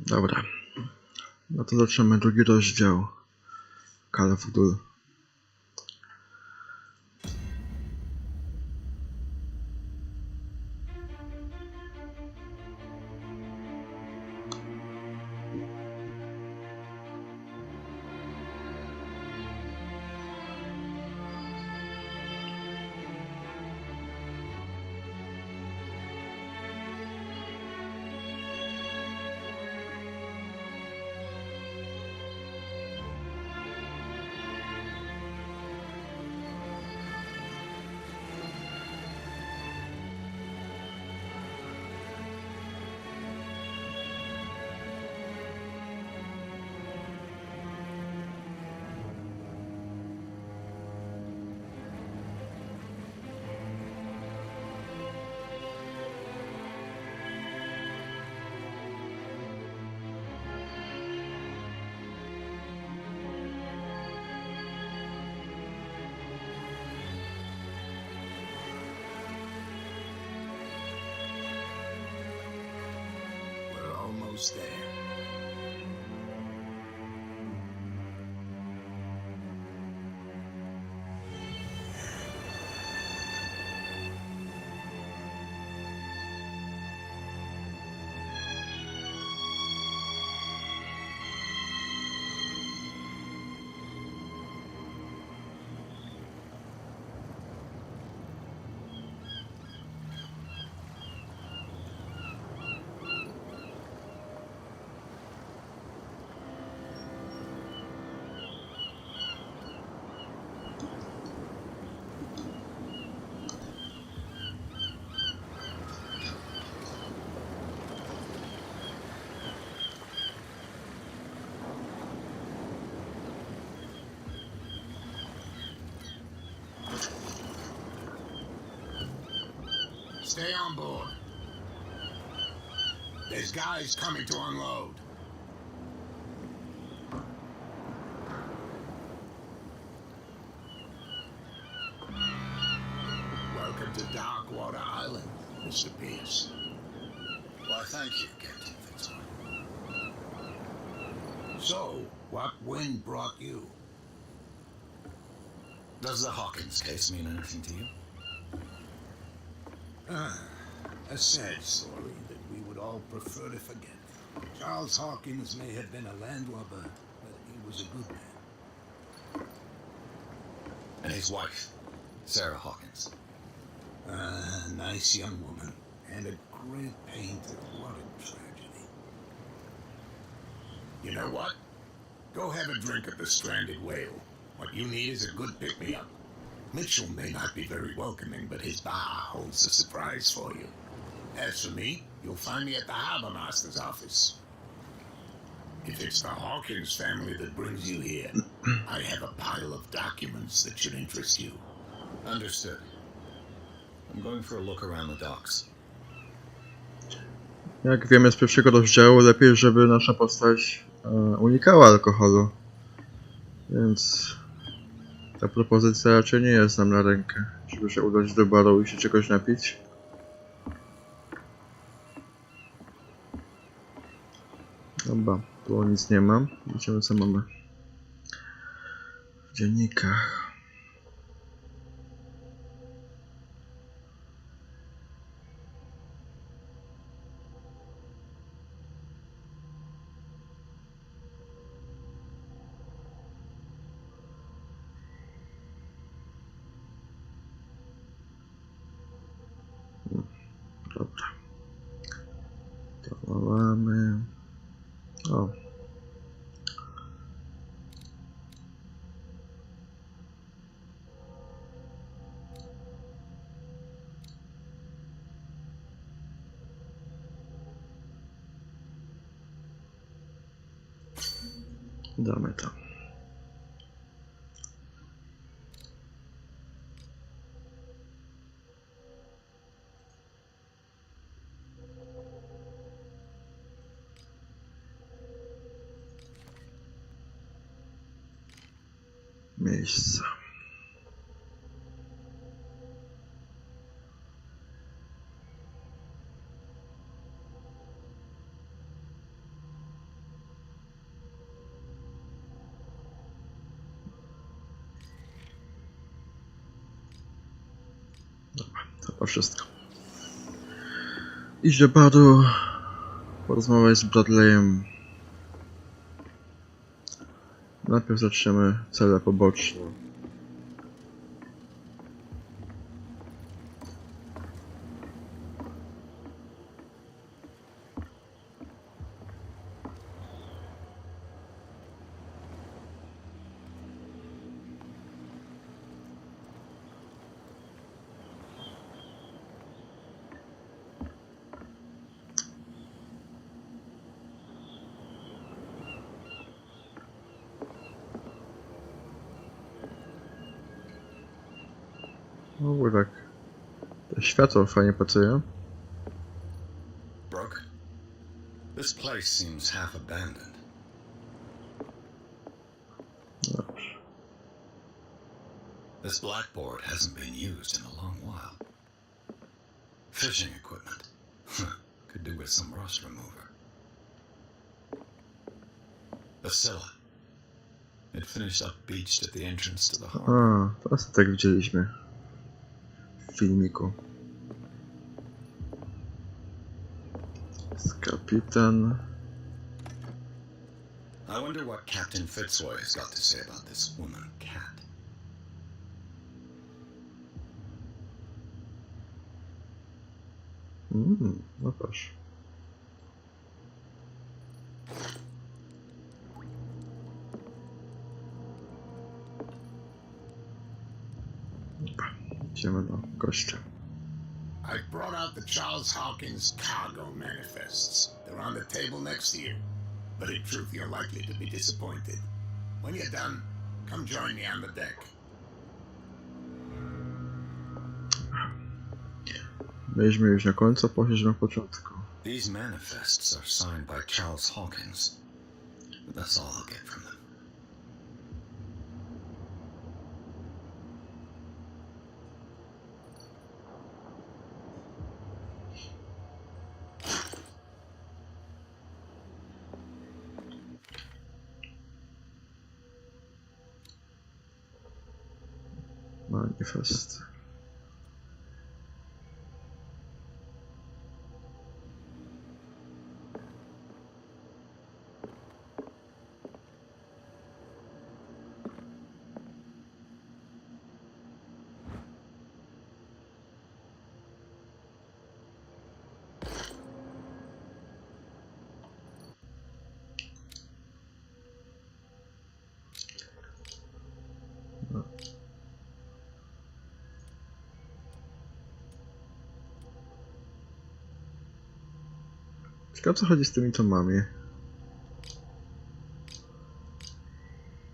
Dobra. No to zaczynamy drugi rozdział. Cthulhu. Almost there. Stay on board. There's guys coming to unload. Welcome to Darkwater Island, Mr. Pierce. Why, thank you, Captain Fitzroy. So, what wind brought you? Does the Hawkins case mean anything to you? A sad story that we would all prefer to forget. Charles Hawkins may have been a landlubber, but he was a good man. And his wife, Sarah Hawkins. Nice young woman, and a great painter. What a tragedy. You know what? Go have a drink at the Stranded Whale. What you need is a good pick-me-up. Mitchell may not be very welcoming, but his bar holds a surprise for you. As for me, you'll find me at the Harbor Master's office. If it's the Hawkins family that brings you here, I have a pile of documents that should interest you. Understood. I'm going for a look around the docks. Jak wiemy z pierwszego rozdziału, lepiej, żeby nasza postać unikała alkoholu. Więc ta propozycja raczej nie jest nam na rękę, żeby się udać do baru i się czegoś napić. Dobra, tu nic nie ma. Widzimy, co mamy w dziennikach. Dobra. To mamy. O. Damy to. Miejsca. To chyba wszystko. Idź do baru, porozmawiaj z Bradleyem. Najpierw zaczniemy cele poboczne. O, tak. To światło fajnie pracuje. Brooke, this place seems half abandoned. Dobrze. This blackboard hasn't been used in a long while. Fishing equipment. Could do with some rust remover. The Scylla. It finished up beached at the entrance to the harbor. A, teraz tak widzieliśmy w filmiku. Jest kapitan. I wonder what Captain Fitzroy has got to say about this woman cat. No proszę. Dobra, idziemy do gościa. I've brought out the Charles Hawkins cargo manifests. They're on the table next to you. But in truth, you're likely to be disappointed. When you're done, come join me on the deck. Byliśmy już na końcu, poszliśmy na początku. These manifests are signed by Charles Hawkins. But that's all I'll get from them. Manifest. Ciekawe, co chodzi z tymi tomami.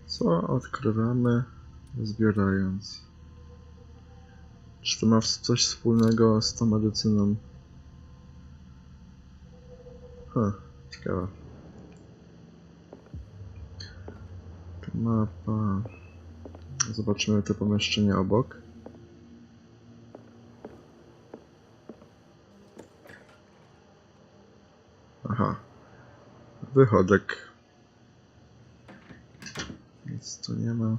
Co odkrywamy, zbierając? Czy to ma coś wspólnego z tą medycyną? Ciekawe. Tu mapa. Zobaczymy te pomieszczenia obok. Aha. Wychodek. Nic tu nie ma.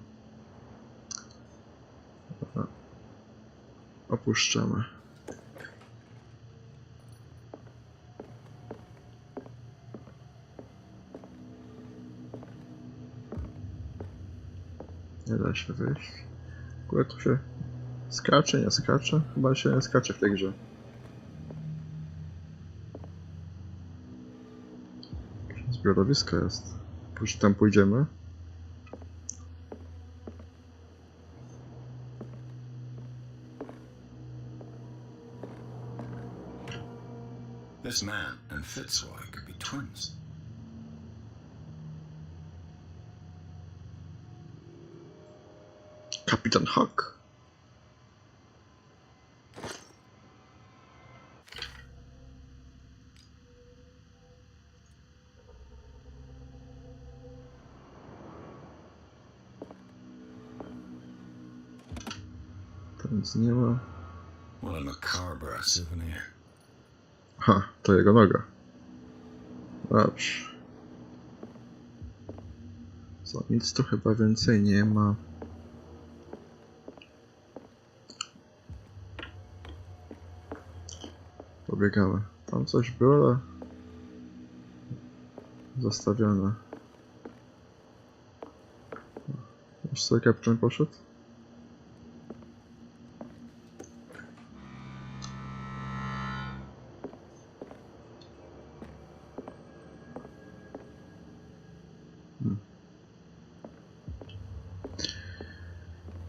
Dobra. Opuszczamy. Nie da się wyjść. W ogóle tu się skacze, nie skacze? Chyba się nie skacze w tej grze. Zbiorowisko jest. Tam pójdziemy. This man and Fitzroy could be twins. Kapitan Hawk. Tam nic nie ma. What a macabre souvenir. Aha, to jego noga. Dobrze. Co, nic tu chyba więcej nie ma. pobiegały. Tam coś było, ale zostawione. Już sobie kapczyn poszedł?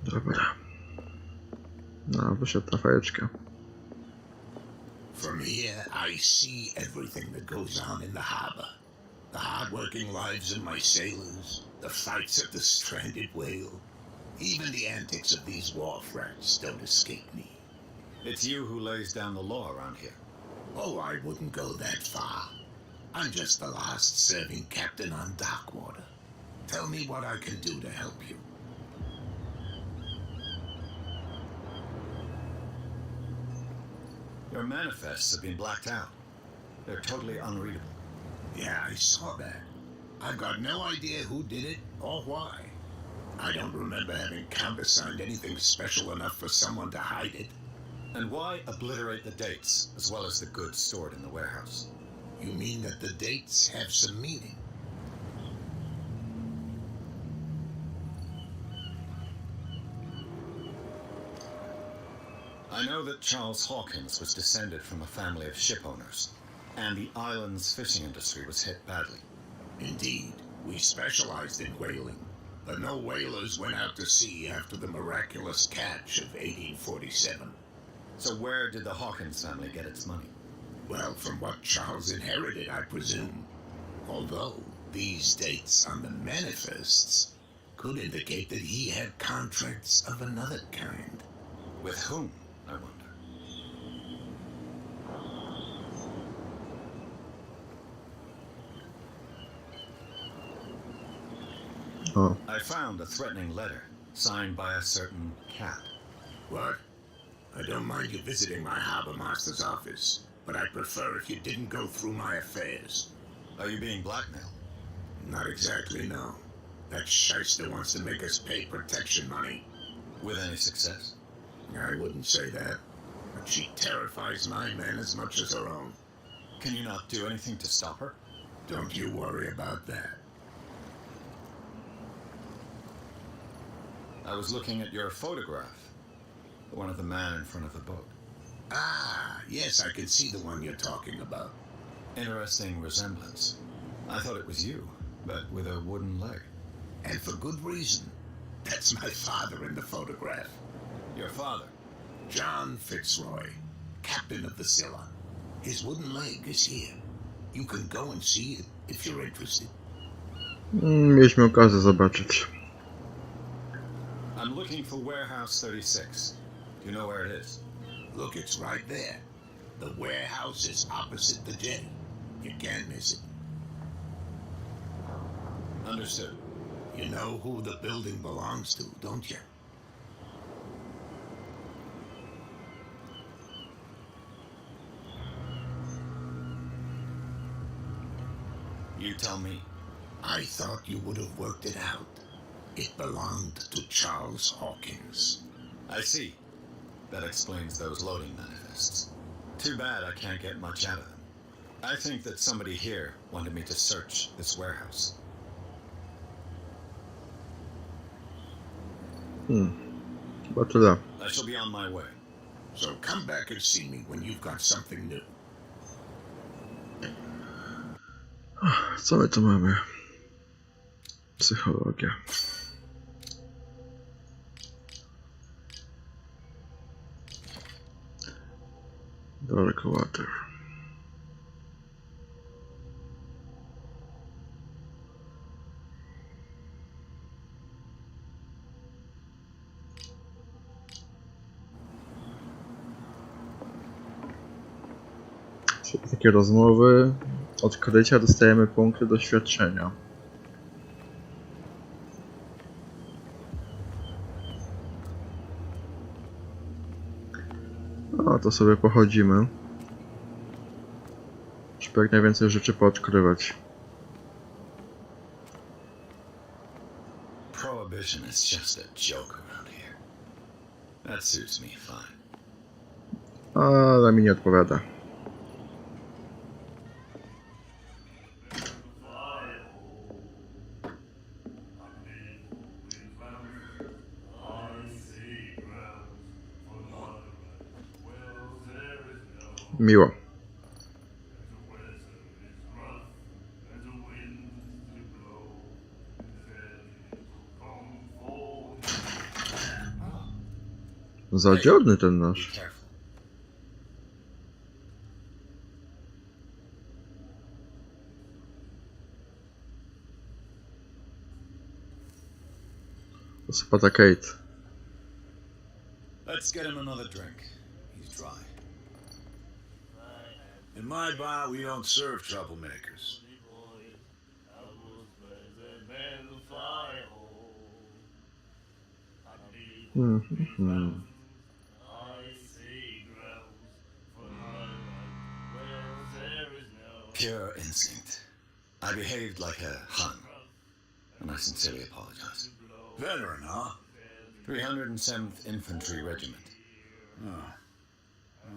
Dobra. No, wyszedł na fajeczkę. From here, I see everything that goes on in the harbor. The hard-working lives of my sailors, the fights of the stranded whale. Even the antics of these wharf rats don't escape me. It's you who lays down the law around here. Oh, I wouldn't go that far. I'm just the last serving captain on Darkwater. Tell me what I can do to help you. Your manifests have been blacked out. They're totally unreadable. Yeah, I saw that. I've got no idea who did it or why. I don't remember having countersigned anything special enough for someone to hide it. And why obliterate the dates, as well as the goods stored in the warehouse? You mean that the dates have some meaning? I know that Charles Hawkins was descended from a family of ship owners, and the island's fishing industry was hit badly. Indeed, we specialized in whaling, but no whalers went out to sea after the miraculous catch of 1847. So where did the Hawkins family get its money? Well, from what Charles inherited, I presume. Although these dates on the manifests could indicate that he had contracts of another kind. With whom, I wonder? Oh, I found a threatening letter, signed by a certain cat. What? I don't mind you visiting my harbor master's office, but I'd prefer if you didn't go through my affairs. Are you being blackmailed? Not exactly, no. That shyster wants to make us pay protection money. With any success? I wouldn't say that, but she terrifies my men as much as her own. Can you not do anything to stop her? Don't you worry about that. I was looking at your photograph. The one of the man in front of the boat. Ah, yes, I can see the one you're talking about. Interesting resemblance. I thought it was you, but with a wooden leg. And for good reason. That's my father in the photograph. Your father? John Fitzroy, captain of the Scylla. His wooden leg is here. You can go and see it if you're interested. mieliśmy okazję zobaczyć. I'm looking for Warehouse 36. Do you know where it is? Look, it's right there. The warehouse is opposite the jetty. You can't miss it. Understood. You know who the building belongs to, don't you? You tell me. I thought you would have worked it out. It belonged to Charles Hawkins. I see. That explains those loading manifests. Too bad I can't get much out of them. I think that somebody here wanted me to search this warehouse. Chyba tyle. I shall be on my way. So come back and see me when you've got something new. Co my tu mamy? Psychologia. Dark Water. Takie rozmowy, odkrycia, dostajemy punkty doświadczenia. No to sobie pochodzimy. Żeby jak najwięcej rzeczy poodkrywać. Prohibition is just a joke around here. That suits me fine. Ale mi nie odpowiada. Miło. Zadziorny ten Be nasz. careful. To spada Kate. Let's get him another drink. He's dry. In my bar, we don't serve troublemakers. Mhm. Pure instinct. I behaved like a Hun, and I sincerely apologize. Veteran, huh? 307th Infantry Regiment. Oh.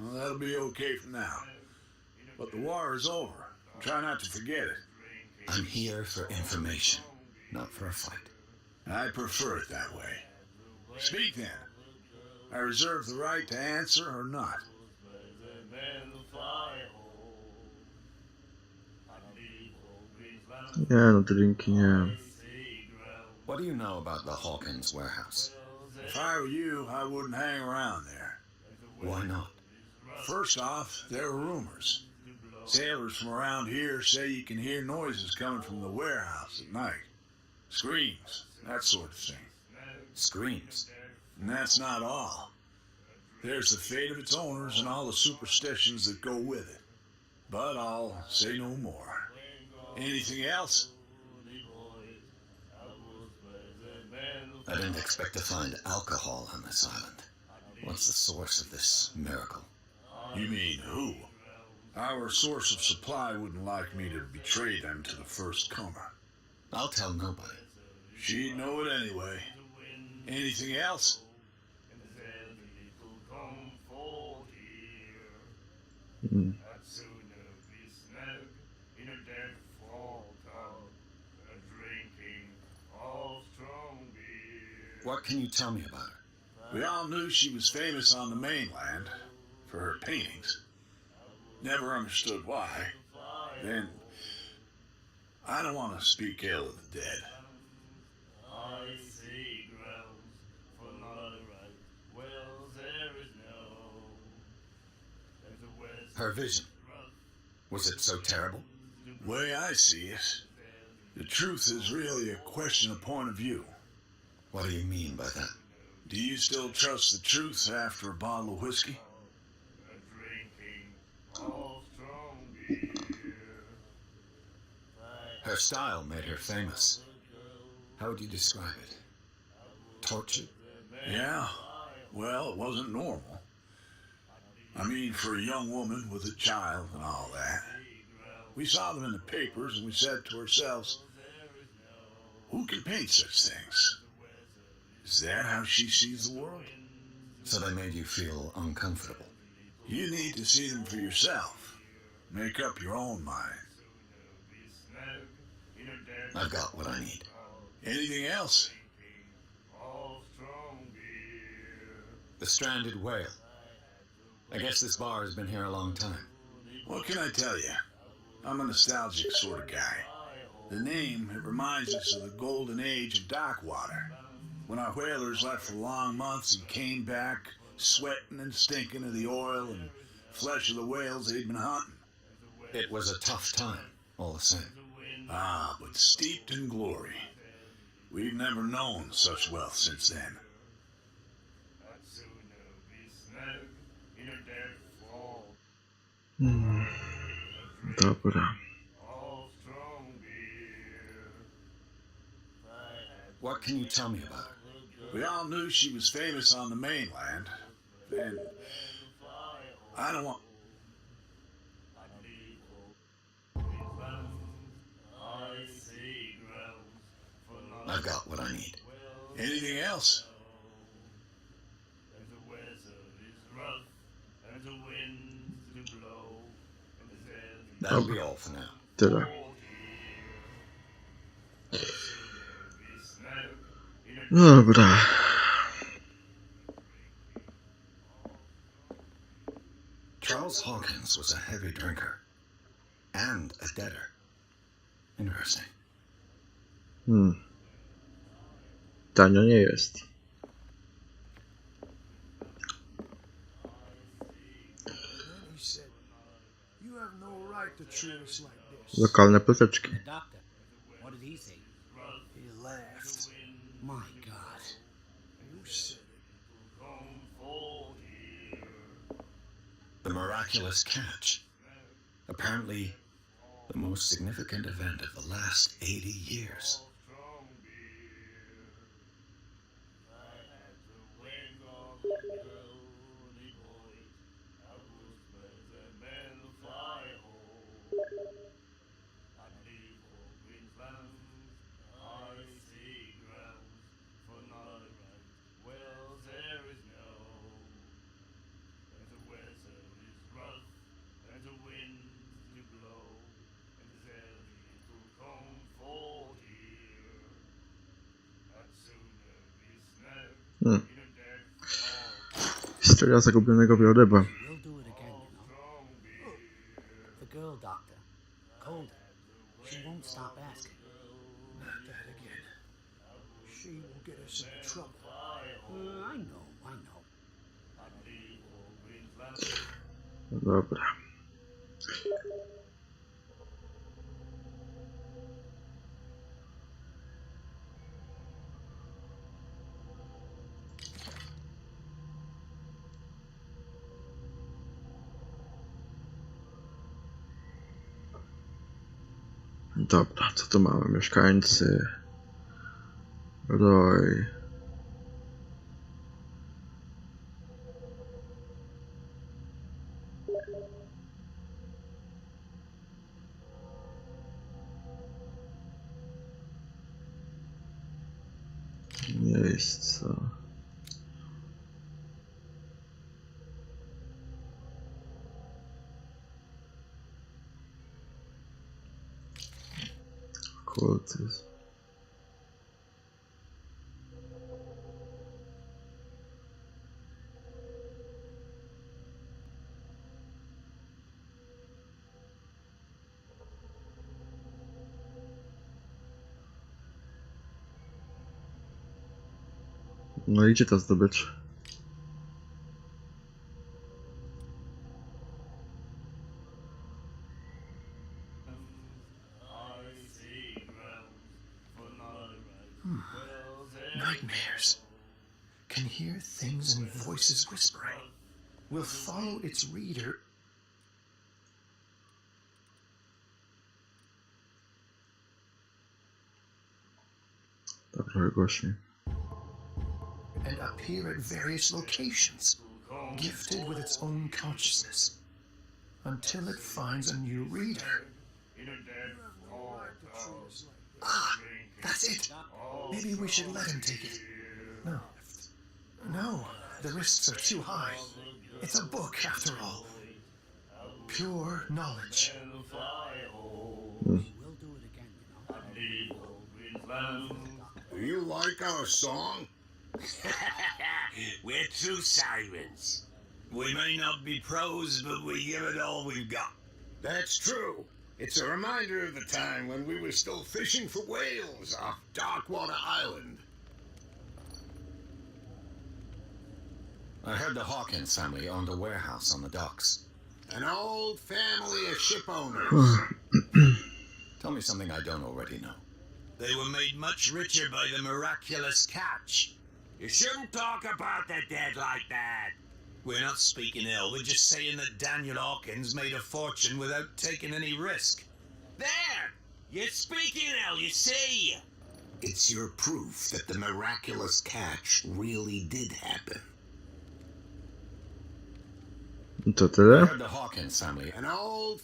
Well, that'll be okay for now. But the war is over. Try not to forget it. I'm here for information, not for a fight. I prefer it that way. Speak then. I reserve the right to answer or not. Nie no, drinki nie. What do you know about the Hawkins warehouse? If I were you, I wouldn't hang around there. Why not? First off, there are rumors. Sailors from around here say you can hear noises coming from the warehouse at night. Screams, that sort of thing. Screams. And that's not all. There's the fate of its owners and all the superstitions that go with it. But I'll say no more. Anything else? I didn't expect to find alcohol on this island. What's the source of this miracle? You mean who? Our source of supply wouldn't like me to betray them to the first comer. I'll tell nobody. She'd know it anyway. Anything else? Mm. What can you tell me about her? We all knew she was famous on the mainland for her paintings. Never understood why. Then, I don't want to speak ill of the dead. Her vision. Was it so terrible? Way I see it, the truth is really a question of point of view. What do you mean by that? Do you still trust the truth after a bottle of whiskey? Her style made her famous. How would you describe it? Tortured? Yeah, well, it wasn't normal. I mean, for a young woman with a child and all that. We saw them in the papers and we said to ourselves, who can paint such things? Is that how she sees the world? So they made you feel uncomfortable. You need to see them for yourself. Make up your own mind. I've got what I need. Anything else? The stranded whale. I guess this bar has been here a long time. What can I tell you? I'm a nostalgic sort of guy. The name, it reminds us of the golden age of dock water. When our whalers left for long months and came back sweating and stinking of the oil and flesh of the whales they'd been hunting. It was a tough time, all the same. Ah, but steeped in glory. We've never known such wealth since then. Dobra. What can you tell me about her? We all knew she was famous on the mainland. And I don't want... I've got what I need. Anything else? That'll be all for now. Tyle. Dobra. Charles Hawkins boss was a heavy drinker. And a debtor. Interesting. Tanio nie jest. He said, "You have no right to treat us like this." Lokalne ploteczki. The doctor, what did he say? He laughed. My God. You said it. The miraculous catch. Apparently, the most significant event of the last 80 years. Historia zagubionego wieloryba. We'll do it again, you know. The girl doctor. Cold. She won't stop asking. Not that again. She will get us into trouble. I know. Dobra. Dobra, co tu mamy? Mieszkańcy. Roy. Miejsca. Kultyzm. No i gdzie ta zdobycz? Nightmares. Can hear things and voices whispering. Will follow its reader. Tak trochę głośniej. And appear at various locations, gifted with its own consciousness, until it finds a new reader. Ah, that's it. Maybe we should let him take it. No. No, the risks are too high. It's a book, after all. Pure knowledge. We'll do it again, you know. Do you like our song? We're true sirens. We may not be pros, but we give it all we've got. That's true. It's a reminder of the time when we were still fishing for whales off Darkwater Island. I heard the Hawkins family owned a warehouse on the docks. An old family of ship owners. Tell me something I don't already know. They were made much richer by the miraculous catch. You shouldn't talk about the dead like that. We're not speaking ill, we're just saying that Daniel Hawkins made a fortune without taking any risk. There! You're speaking ill, you see! It's your proof that the miraculous catch really did happen. To I tyle? heard the Hawkins family. An old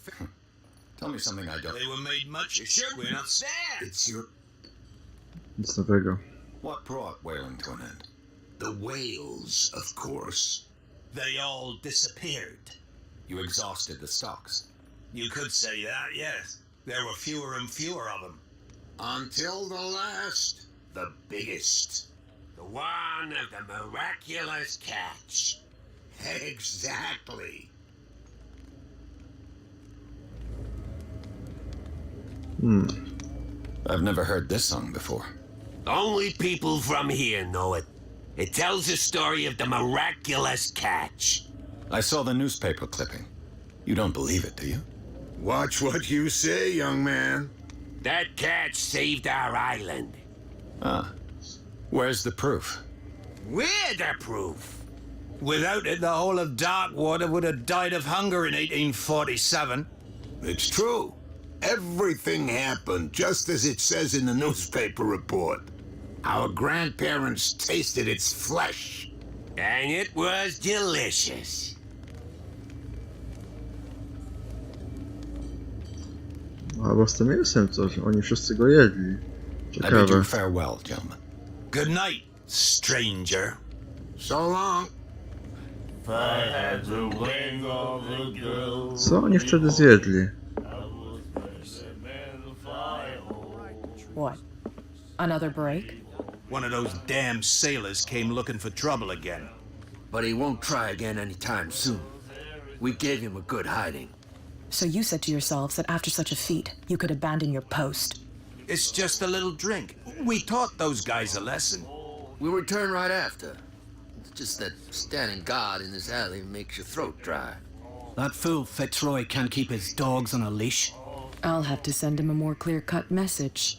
Tell me something I don't. They were made much. We're not there. It's your... Nic nowego. What brought whaling to an end? The whales, of course. They all disappeared. You exhausted the stocks. You could say that, yes. There were fewer and fewer of them. Until the last, the biggest. The one of the miraculous catch. Exactly. I've never heard this song before. Only people from here know it. It tells the story of the miraculous catch. I saw the newspaper clipping. You don't believe it, do you? Watch what you say, young man. That catch saved our island. Ah. Where's the proof? We're the proof. Without it, the whole of Darkwater would have died of hunger in 1847. It's true. Everything happened just as it says in the newspaper report. Our grandparents tasted its flesh. And it was delicious. Albo z tym mięsem coś. Oni wszyscy go jedli. I bid you Ciekawe. farewell, gentlemen. Good night, stranger. So long. Co oni wtedy zjedli? What? Another break? One of those damn sailors came looking for trouble again. But he won't try again anytime soon. We gave him a good hiding. So you said to yourselves that after such a feat, you could abandon your post. It's just a little drink. We taught those guys a lesson. We'll return right after. It's just that standing guard in this alley makes your throat dry. That fool Fitzroy can't keep his dogs on a leash. I'll have to send him a more clear-cut message.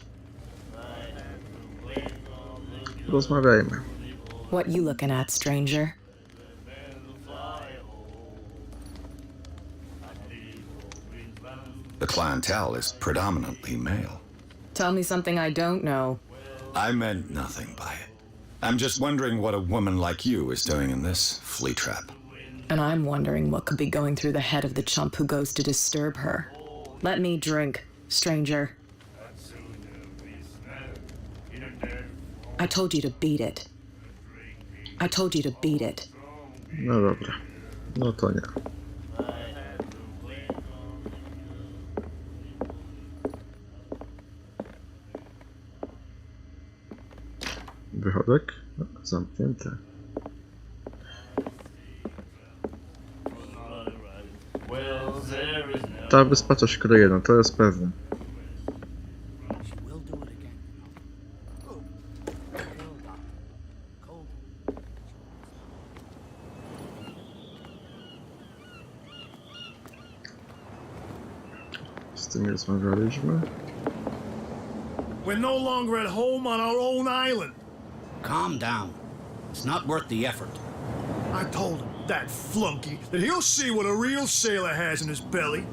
Rozmawiajmy. What you looking at, stranger? The clientele is predominantly male. Tell me something I don't know. I meant nothing by it. I'm just wondering what a woman like you is doing in this flea trap. And I'm wondering what could be going through the head of the chump who goes to disturb her. Let me drink, stranger. I told you to beat it. I told you to beat it. No dobra. No to nie. Wychodek? No, zamknięte. Ta wyspa coś kryje, no to jest pewne. She will do it again. The girl doctor. Cold. Z tym rozmawialiśmy. We're no longer at home on our own island. Calm down. It's not worth the effort. I told him, that flunky, that he'll see what a real sailor has in his belly.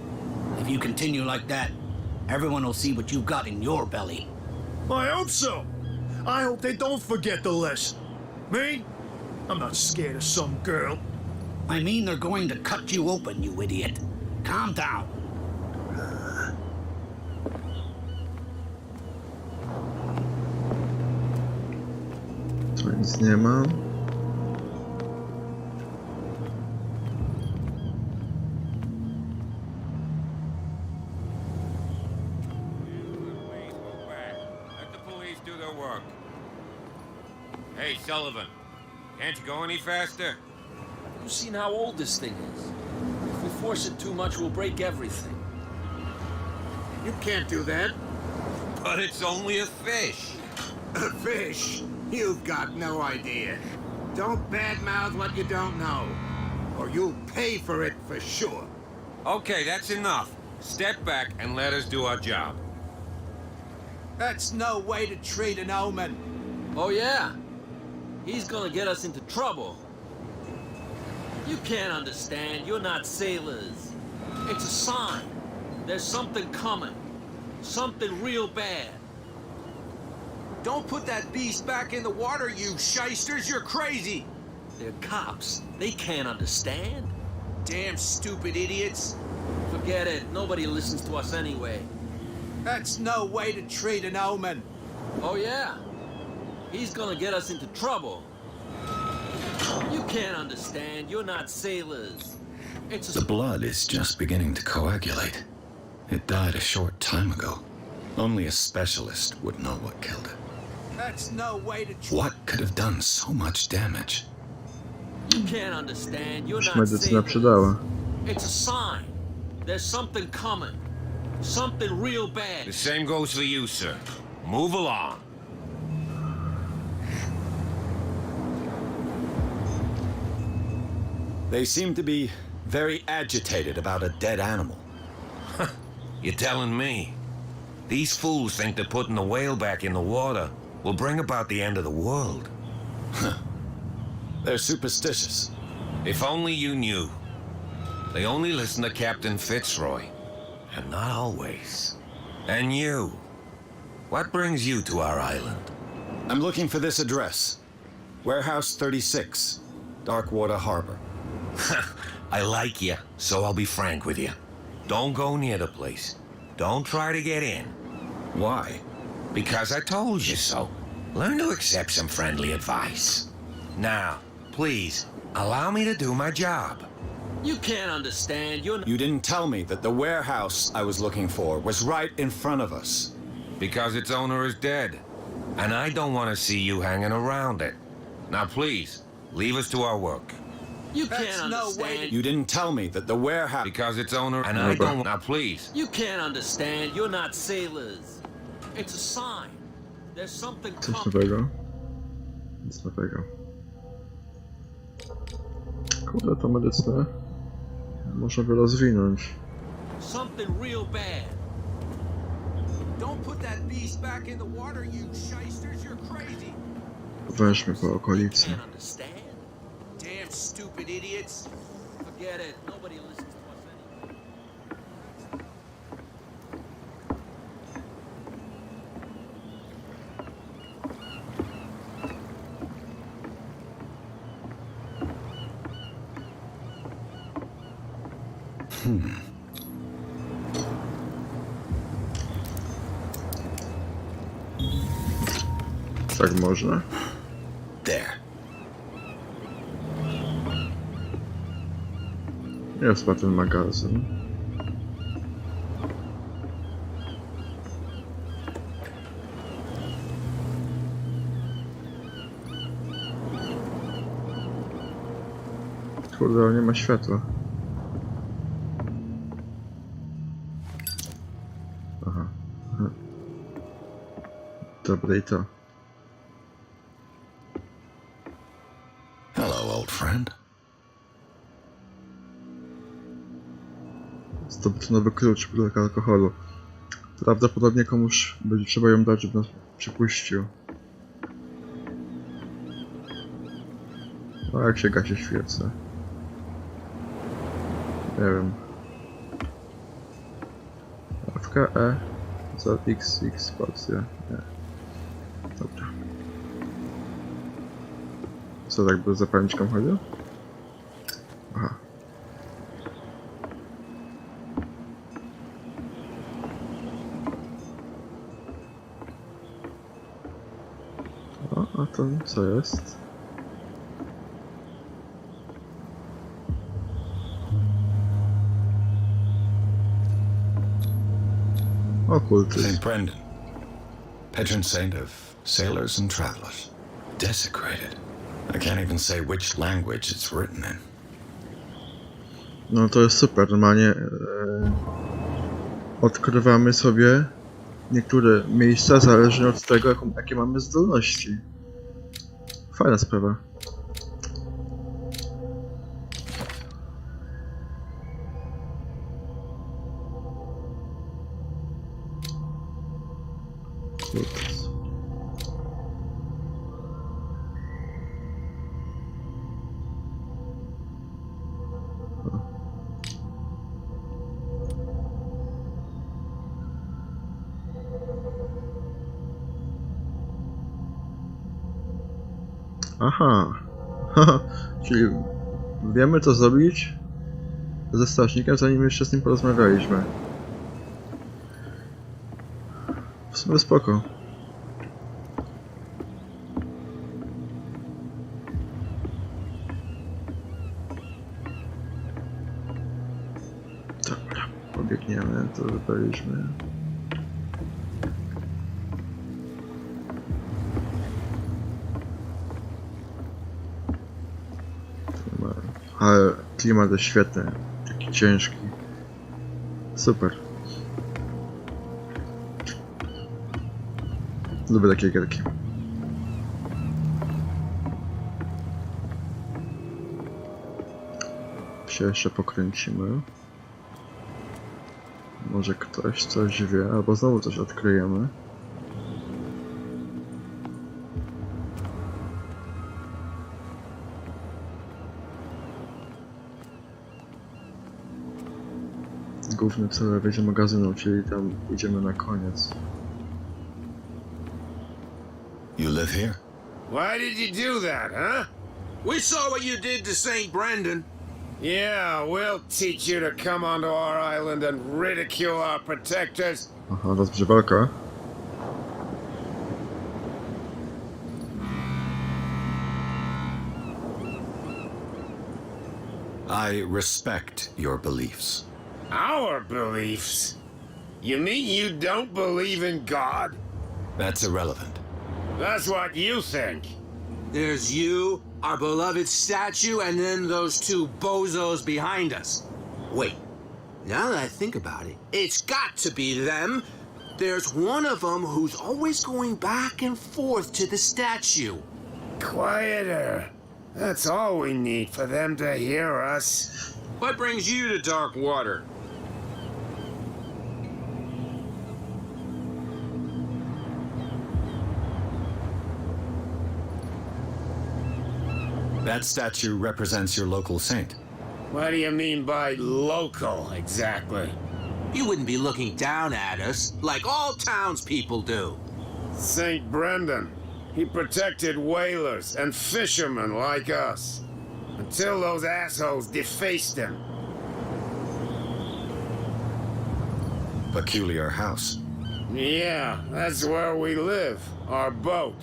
If you continue like that, everyone will see what you've got in your belly. I hope so. I hope they don't forget the lesson. Me? I'm not scared of some girl. I mean, they're going to cut you open, you idiot. Calm down. Tu nic nie ma. Let the police do their work. Hey, Sullivan. Can't you go any faster? You've seen how old this thing is. If we force it too much, we'll break everything. You can't do that. But it's only a fish. A fish? You've got no idea. Don't badmouth what you don't know, or you'll pay for it for sure. Okay, that's enough. Step back and let us do our job. That's no way to treat an omen. Oh, yeah? He's gonna get us into trouble. You can't understand. You're not sailors. It's a sign. There's something coming. Something real bad. Don't put that beast back in the water, you shysters. You're crazy. They're cops. They can't understand. Damn stupid idiots. Forget it. Nobody listens to us anyway. That's no way to treat an omen. Oh, yeah? He's gonna get us into trouble. You can't understand. You're not sailors. It's The blood is just beginning to coagulate. It died a short time ago. Only a specialist would know what killed it. That's no way to treat... What could have done so much damage? You can't understand. You're Już not medycyna sailors. przydała. It's a sign. There's something coming. Something real bad. The same goes for you, sir. Move along. They seem to be very agitated about a dead animal. You're telling me? These fools think that putting the whale back in the water will bring about the end of the world. They're superstitious. If only you knew. They only listen to Captain Fitzroy. And not always. And you. What brings you to our island? I'm looking for this address. Warehouse 36, Darkwater Harbor. I like you, so I'll be frank with you. Don't go near the place. Don't try to get in. Why? Because I told you so. Learn to accept some friendly advice. Now, please, allow me to do my job. You can't understand. You're not. You didn't tell me that the warehouse I was looking for was right in front of us. Because its owner is dead. And I don't want to see you hanging around it. Now, please, leave us to our work. You can't understand. You didn't tell me that the warehouse... Because its owner... And I don't... Now, please. You can't understand. You're not sailors. It's a sign. There's something Coś coming. nowego. Nic nowego. Kurde, to medycynę można by rozwinąć. Something real bad. Don't put that beast back in the water, you shysters. You're crazy. Wężmy po okolicy. Can't understand. Damn stupid idiots. Forget it. Nobody listens to us anyway. Tak można? There. Jest chyba ten magazyn. Kurde, ale nie ma światła. Aha. Aha. Dobre i to. Hello, old friend. Zdobyto nowy klucz, butelka alkoholu. Prawdopodobnie komuś będzie trzeba ją dać, żeby nas przypuścił. A jak się gasi świece? Nie wiem. Awka E. Za X spacja. Nie. Dobra. Co tak by zapalniczką chodził? Aha. O, a to co jest? Okultyzm. St. Brendan, patron saint of sailors and travelers. Desecrated. I can't even say which language it's written in. No to jest super, normalnie odkrywamy sobie niektóre miejsca zależnie od tego, jakie mamy zdolności. Fajna sprawa. Kurde. Aha, czyli wiemy co zrobić ze strażnikiem, zanim jeszcze z nim porozmawialiśmy. W sumie spoko. Dobra, pobiegniemy, to wybraliśmy. Ale klimat jest świetny, taki ciężki. Super. Lubię takie gierki. Się jeszcze pokręcimy. Może ktoś coś wie, albo znowu coś odkryjemy. Główny cel będzie magazynu, czyli tam idziemy na koniec. You live here? Why did you do that, huh? We saw what you did to St. Brendan. Yeah, we'll teach you to come onto our island and ridicule our protectors. Aha, rozgrzewarka. I respect your beliefs. Our beliefs? You mean you don't believe in God? That's irrelevant. That's what you think. There's you, our beloved statue, and then those two bozos behind us. Wait, now that I think about it, it's got to be them. There's one of them who's always going back and forth to the statue. Quieter. That's all we need for them to hear us. What brings you to dark water? That statue represents your local saint. What do you mean by local, exactly? You wouldn't be looking down at us like all townspeople do. St. Brendan. He protected whalers and fishermen like us. Until those assholes defaced him. Peculiar house. Yeah, that's where we live. Our boat.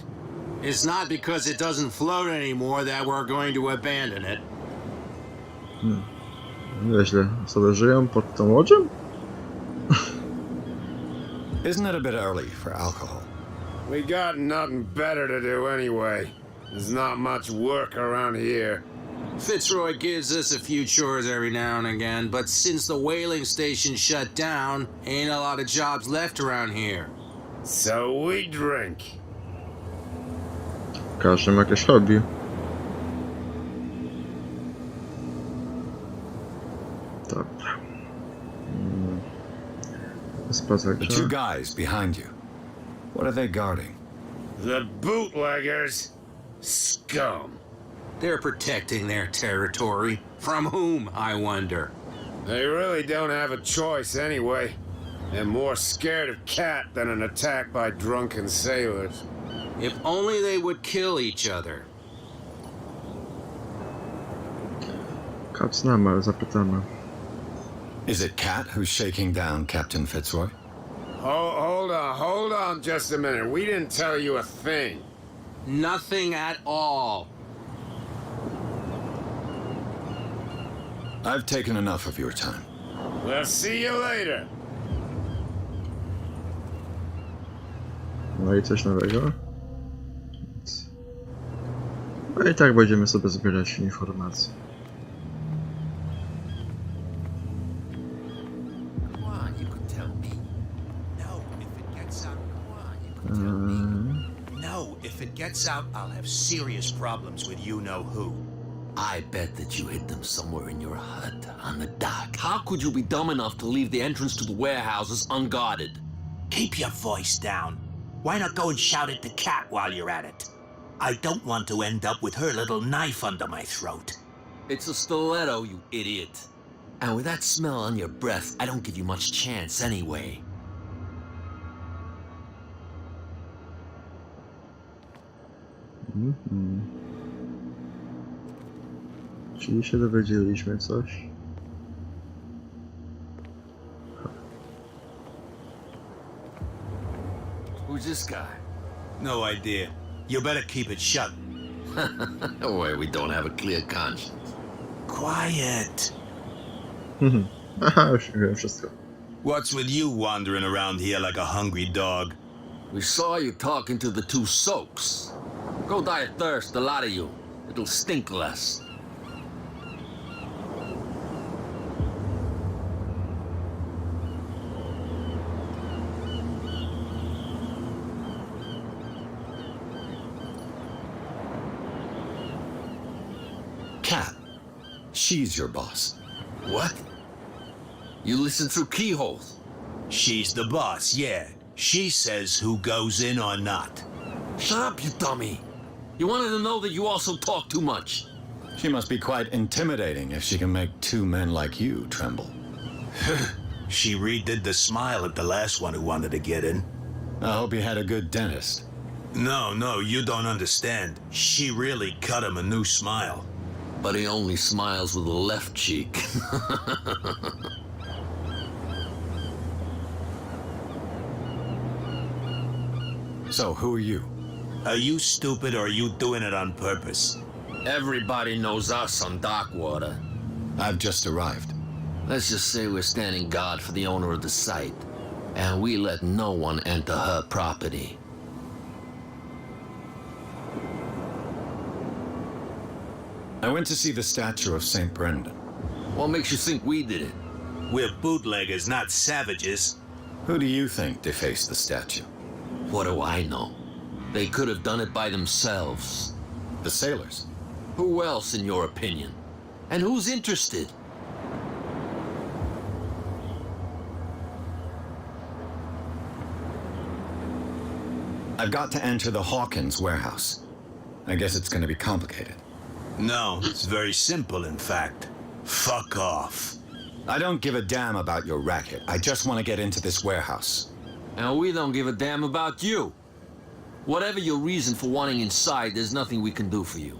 It's not because it doesn't float anymore that we're going to abandon it. Nieźle. Sobie żyją pod tą łodzią? Isn't it a bit early for alcohol? We got nothing better to do anyway. There's not much work around here. Fitzroy gives us a few chores every now and again, but since the whaling station shut down, ain't a lot of jobs left around here. So we drink. Każdy ma jakieś hobby. Dobra. The two guys behind you. What are they guarding? The bootleggers. Scum. They're protecting their territory. From whom, I wonder? They really don't have a choice anyway. They're more scared of Cat than an attack by drunken sailors. If only they would kill each other. Kat znamy, ale zapytamy. Is it Cat who's shaking down Captain Fitzroy? Hold on just a minute. We didn't tell you a thing. Nothing at all. I've taken enough of your time. We'll see you later. No i coś nowego? No i tak będziemy sobie zbierać informacje. No, if it gets out, I'll have serious problems with you-know-who. I bet that you hid them somewhere in your hut on the dock. How could you be dumb enough to leave the entrance to the warehouses unguarded? Keep your voice down. Why not go and shout at the cat while you're at it? I don't want to end up with her little knife under my throat. It's a stiletto, you idiot. And with that smell on your breath, I don't give you much chance anyway. Czyli się dowiedzieliśmy coś. Who's this guy? No idea. You better keep it shut. Why, we don't have a clear conscience. Quiet. Aha, już wiem wszystko. What's with you wandering around here like a hungry dog? We saw you talking to the two soaks. Go die of thirst, the lot of you. It'll stink less. Cat. She's your boss. What? You listen through keyholes. She's the boss, yeah. She says who goes in or not. Shut up, you dummy. You wanted to know that you also talk too much. She must be quite intimidating if she can make two men like you tremble. She redid the smile at the last one who wanted to get in. I hope you had a good dentist. No, you don't understand. She really cut him a new smile. But he only smiles with the left cheek. So, who are you? Are you stupid or are you doing it on purpose? Everybody knows us on Darkwater. I've just arrived. Let's just say we're standing guard for the owner of the site, and we let no one enter her property. I went to see the statue of St. Brendan. What makes you think we did it? We're bootleggers, not savages. Who do you think defaced the statue? What do I know? They could have done it by themselves. The sailors. Who else, in your opinion? And who's interested? I've got to enter the Hawkins warehouse. I guess it's going to be complicated. No, it's very simple, in fact. Fuck off. I don't give a damn about your racket. I just want to get into this warehouse. And we don't give a damn about you. Whatever your reason for wanting inside, there's nothing we can do for you.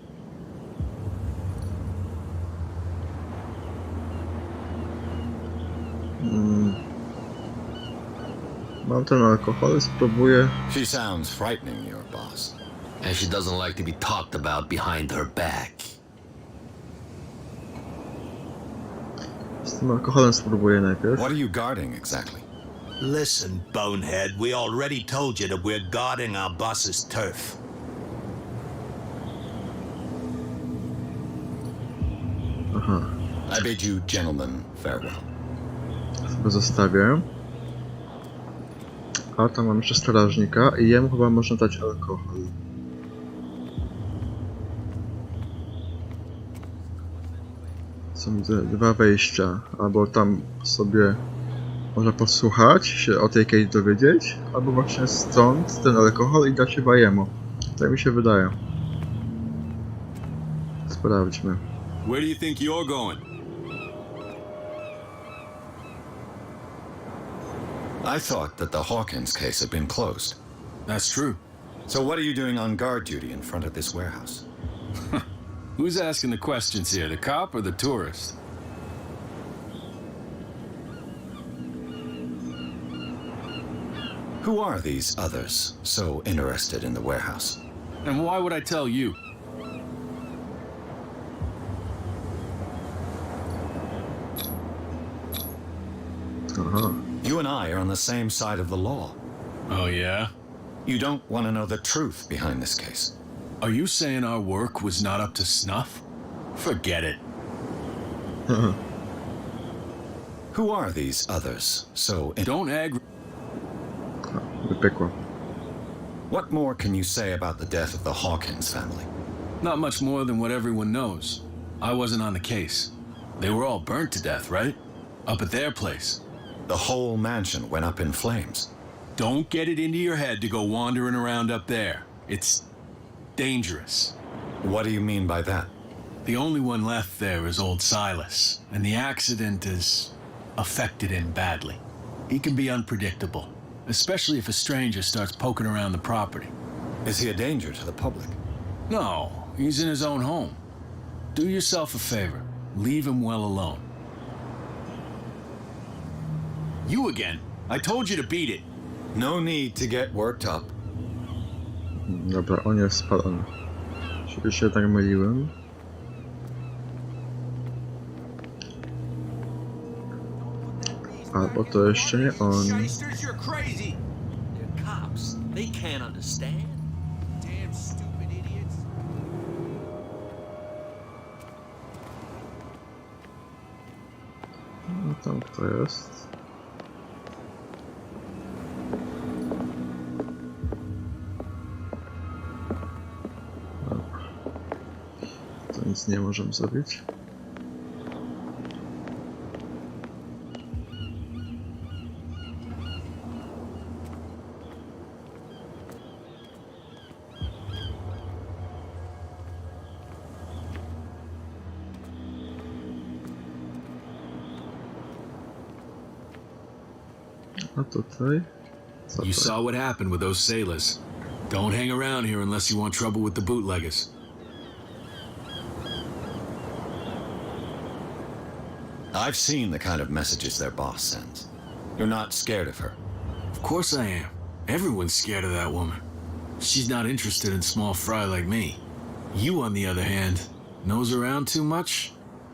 Mam ten alkohol, spróbuję. She sounds frightening, your boss. And she doesn't like to be talked about behind her back. Z tym alkoholem spróbuję najpierw. What are you guarding exactly? Listen, bonehead, we already told you that we're guarding our boss's turf. Aha, I bid you gentlemen farewell. sobie zostawię. A tam mam jeszcze strażnika i jemu chyba można dać alkohol. Są dwa wejścia, albo tam sobie można posłuchać, się o tej Kate dowiedzieć, albo właśnie stąd ten alkohol i dać chyba jemu. Tak mi się wydaje. Sprawdźmy. Where do you think you're going? I thought that the Hawkins case had been closed. That's true. So what are you doing on guard duty in front of this warehouse? Who's asking the questions here, the cop or the tourist? Who are these others so interested in the warehouse? And why would I tell you? Aha. You and I are on the same side of the law. Oh, yeah? You don't want to know the truth behind this case. Are you saying our work was not up to snuff? Forget it. Who are these others so Don't Wypiekło. What more can you say about the death of the Hawkins family? Not much more than what everyone knows. I wasn't on the case. They were all burnt to death, right? Up at their place. The whole mansion went up in flames. Don't get it into your head to go wandering around up there. It's dangerous. What do you mean by that? The only one left there is old Silas, and the accident has affected him badly. He can be unpredictable, especially if a stranger starts poking around the property. Is he a danger to the public? No, he's in his own home. Do yourself a favor. Leave him well alone. You again. I told you to beat it. No need to get worked up. Dobra, on jest spalony. Czyli się tak myliłem. Albo to jeszcze nie on. Shysters, you're crazy. They're cops. They can't understand. Damn stupid idiots. No tam kto jest? Ten nic nie możemy zrobić. A tutaj? Co You to? saw what happened with those sailors. Don't hang around here unless you want trouble with the bootleggers. I've seen the kind of messages their boss sends. You're not scared of her. Of course I am. Everyone's scared of that woman. She's not interested in small fry like me. You, on the other hand, nose around too much,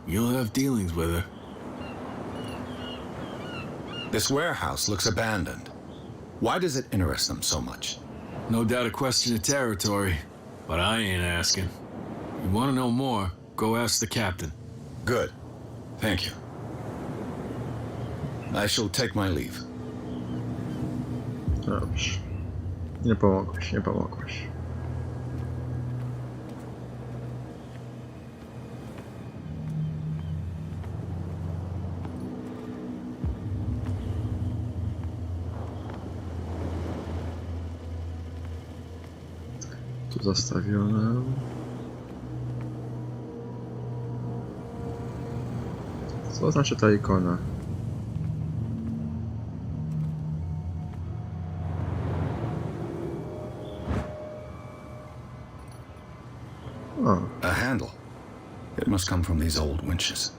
you'll have dealings with her. This warehouse looks abandoned. Why does it interest them so much? No doubt a question of territory, but I ain't asking. You want to know more, go ask the captain. Good. Thank you. I shall take my leave. Dobrze. Nie pomogłeś, nie pomogłeś. Tu zastawione. Co znaczy ta ikona? O, A handle. It must come from these old winches.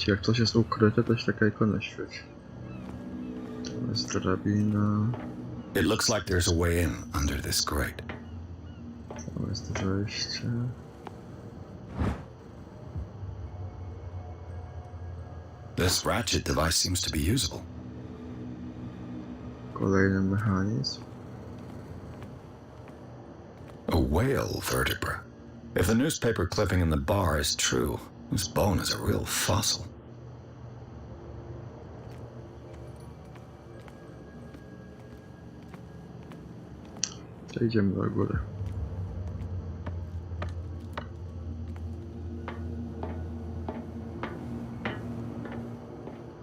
Jak coś jest ukryte, to się taka ikona świeci. To jest drabina. It looks like there's a way in under this grate. To jest wejście. This ratchet device seems to be usable. Kolejny mechanizm. A whale vertebra. If the newspaper clipping in the bar is true, this bone is a real fossil. To idziemy do góry.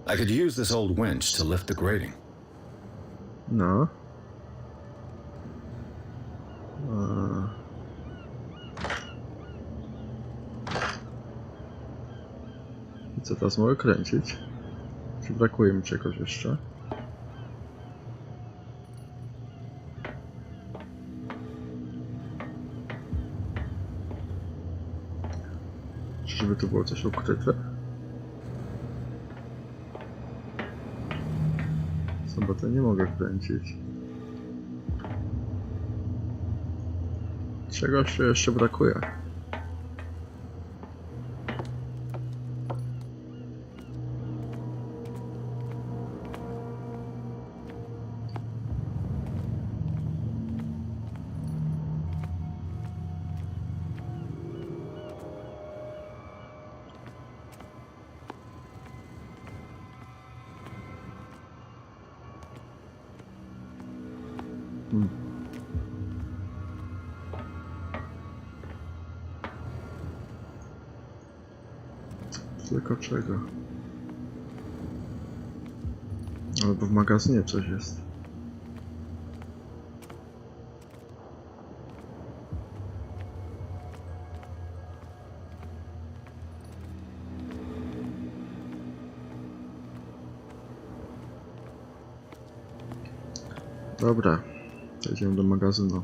I could use this old winch to lift the grating. No. I co teraz mogę kręcić? Czy brakuje mi czegoś jeszcze? Czyżby tu było coś ukryte? Bo to nie mogę kręcić. Czegoś jeszcze brakuje. Tylko czego? Albo w magazynie coś jest. Dobra, jedziemy do magazynu.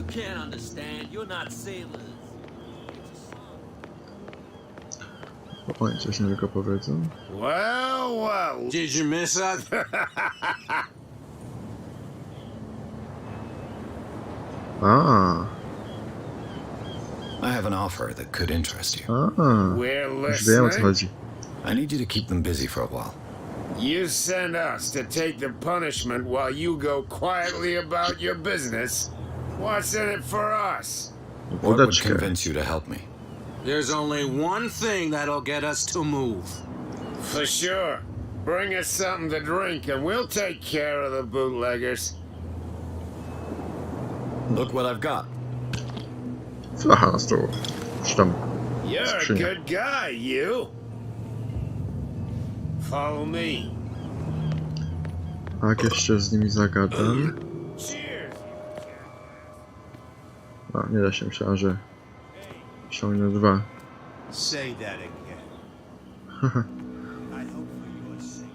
Can't understand. You're not sailors. Oni coś nowego powiedzą. Well, well. Did you miss that? A. I have an offer that could interest you. Już wiem o co chodzi. I need you to keep them busy for a while. You send us to take the punishment while you go quietly about your business. What's in it for us? What would convince you to help me? There's only one thing that'll get us to move. For sure. Bring us something to drink and we'll take care of the bootleggers. Look what I've got. Flacha na stół. Czy tam You're a skrzynia. good guy, you. Follow me. A jak jeszcze z nimi zagadam? Cheers. A, nie da się, myślałem, że ściągnę 2. Say that again. I hope for your sake.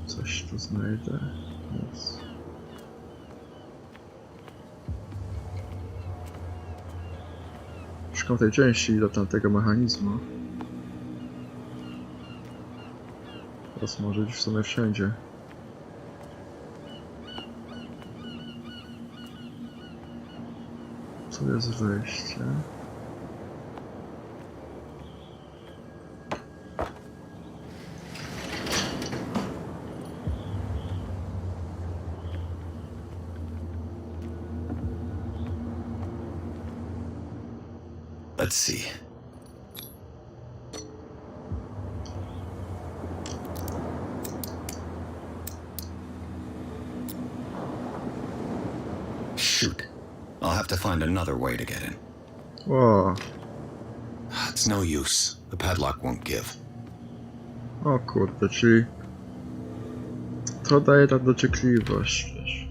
Coś tu znajdę. Nic. Szukam tej części do tamtego mechanizmu. Teraz może być w sumie wszędzie. Tu jest wejście. Let's see. Shoot. I'll have to find another way to get in. O, It's no use. The padlock won't give. o kurde, czyli to daje tak dociekliwość, wiesz.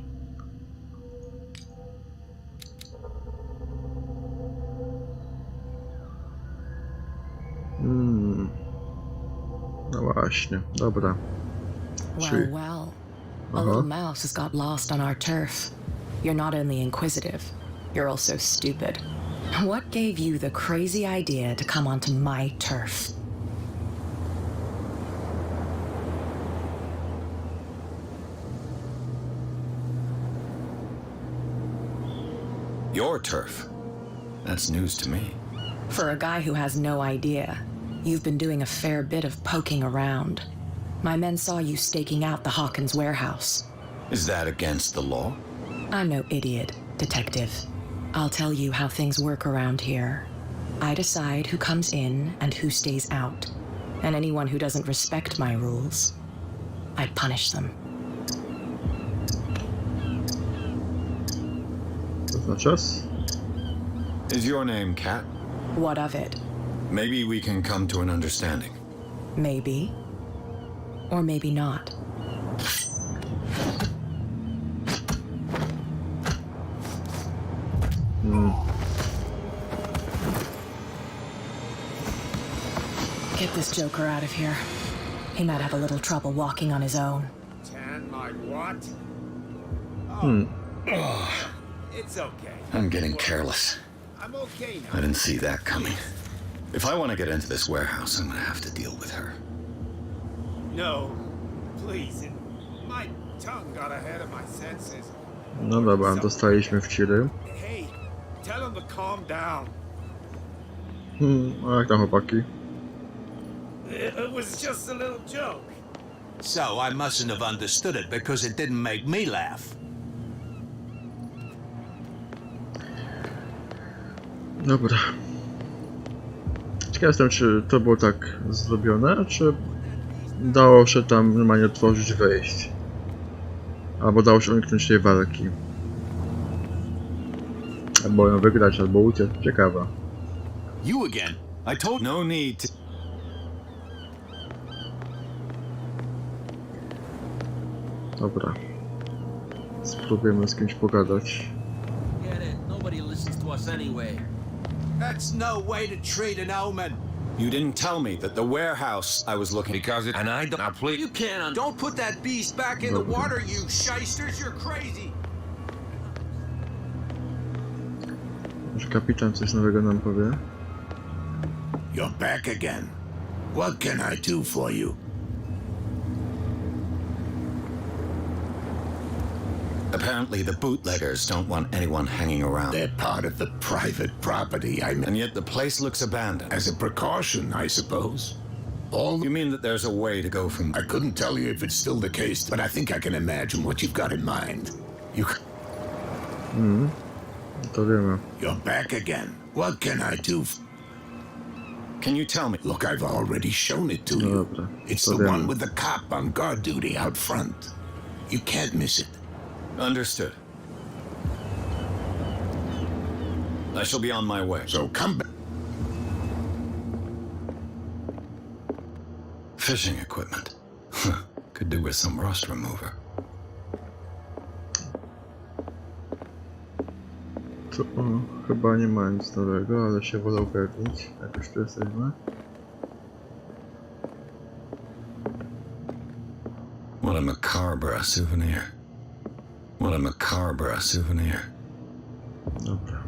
No właśnie, dobra. Well, well. A little mouse has got lost on our turf. You're not only inquisitive, you're also stupid. What gave you the crazy idea to come onto my turf? Your turf. That's news to me. For a guy who has no idea, you've been doing a fair bit of poking around. My men saw you staking out the Hawkins warehouse. Is that against the law? I'm no idiot, detective. I'll tell you how things work around here. I decide who comes in and who stays out. And anyone who doesn't respect my rules, I punish them. To na czas? Is your name Kat? What of it? Maybe we can come to an understanding. Maybe. Or maybe not. Get this joker out of here. He might have a little trouble walking on his own. Tan my what? It's okay. I'm getting careless. I'm okay now. I didn't see that coming. If I want to get into this warehouse, I'm going to have to deal with her. No, please. My tongue got ahead of my senses. No dobra, dostaliśmy w ciry. Hey, tell him to calm down. A jak tam chłopaki? It was just a little joke. So I mustn't have understood it because it didn't make me laugh. Dobra. Ciekaw jestem, czy to było tak zrobione, czy dało się tam normalnie otworzyć wejść. Albo dało się uniknąć tej walki. Albo ją wygrać, albo uciec. Ciekawa. You again? I told No need to... Dobra. Spróbujemy z kimś pogadać. Get it. Nobody listens to us anyway. That's no way to treat an omen. You didn't tell me that the warehouse I was looking... Because it... And I don't... Now, please... You can't Don't put that beast back in the water, you shysters! You're crazy! Może kapitan coś nowego nam powie? You're back again. What can I do for you? Apparently the bootleggers don't want anyone hanging around. They're part of the private property. And yet the place looks abandoned. As a precaution, I suppose. You mean that there's a way to go from... I couldn't tell you if it's still the case, but I think I can imagine what you've got in mind. To wiemy. You're back again. What can I do? Can you tell me? Look, I've already shown it to you. Dobra, It's to the wiemy. one with the cop on guard duty out front. You can't miss it. Understood. I shall be on my way. So come back. Fishing equipment. Could do with some rust remover. Co? O, chyba nie ma nic nowego, ale się wolę upewnić. Jak już tu jesteśmy. What a macabre souvenir. What a macabre souvenir. Dobra.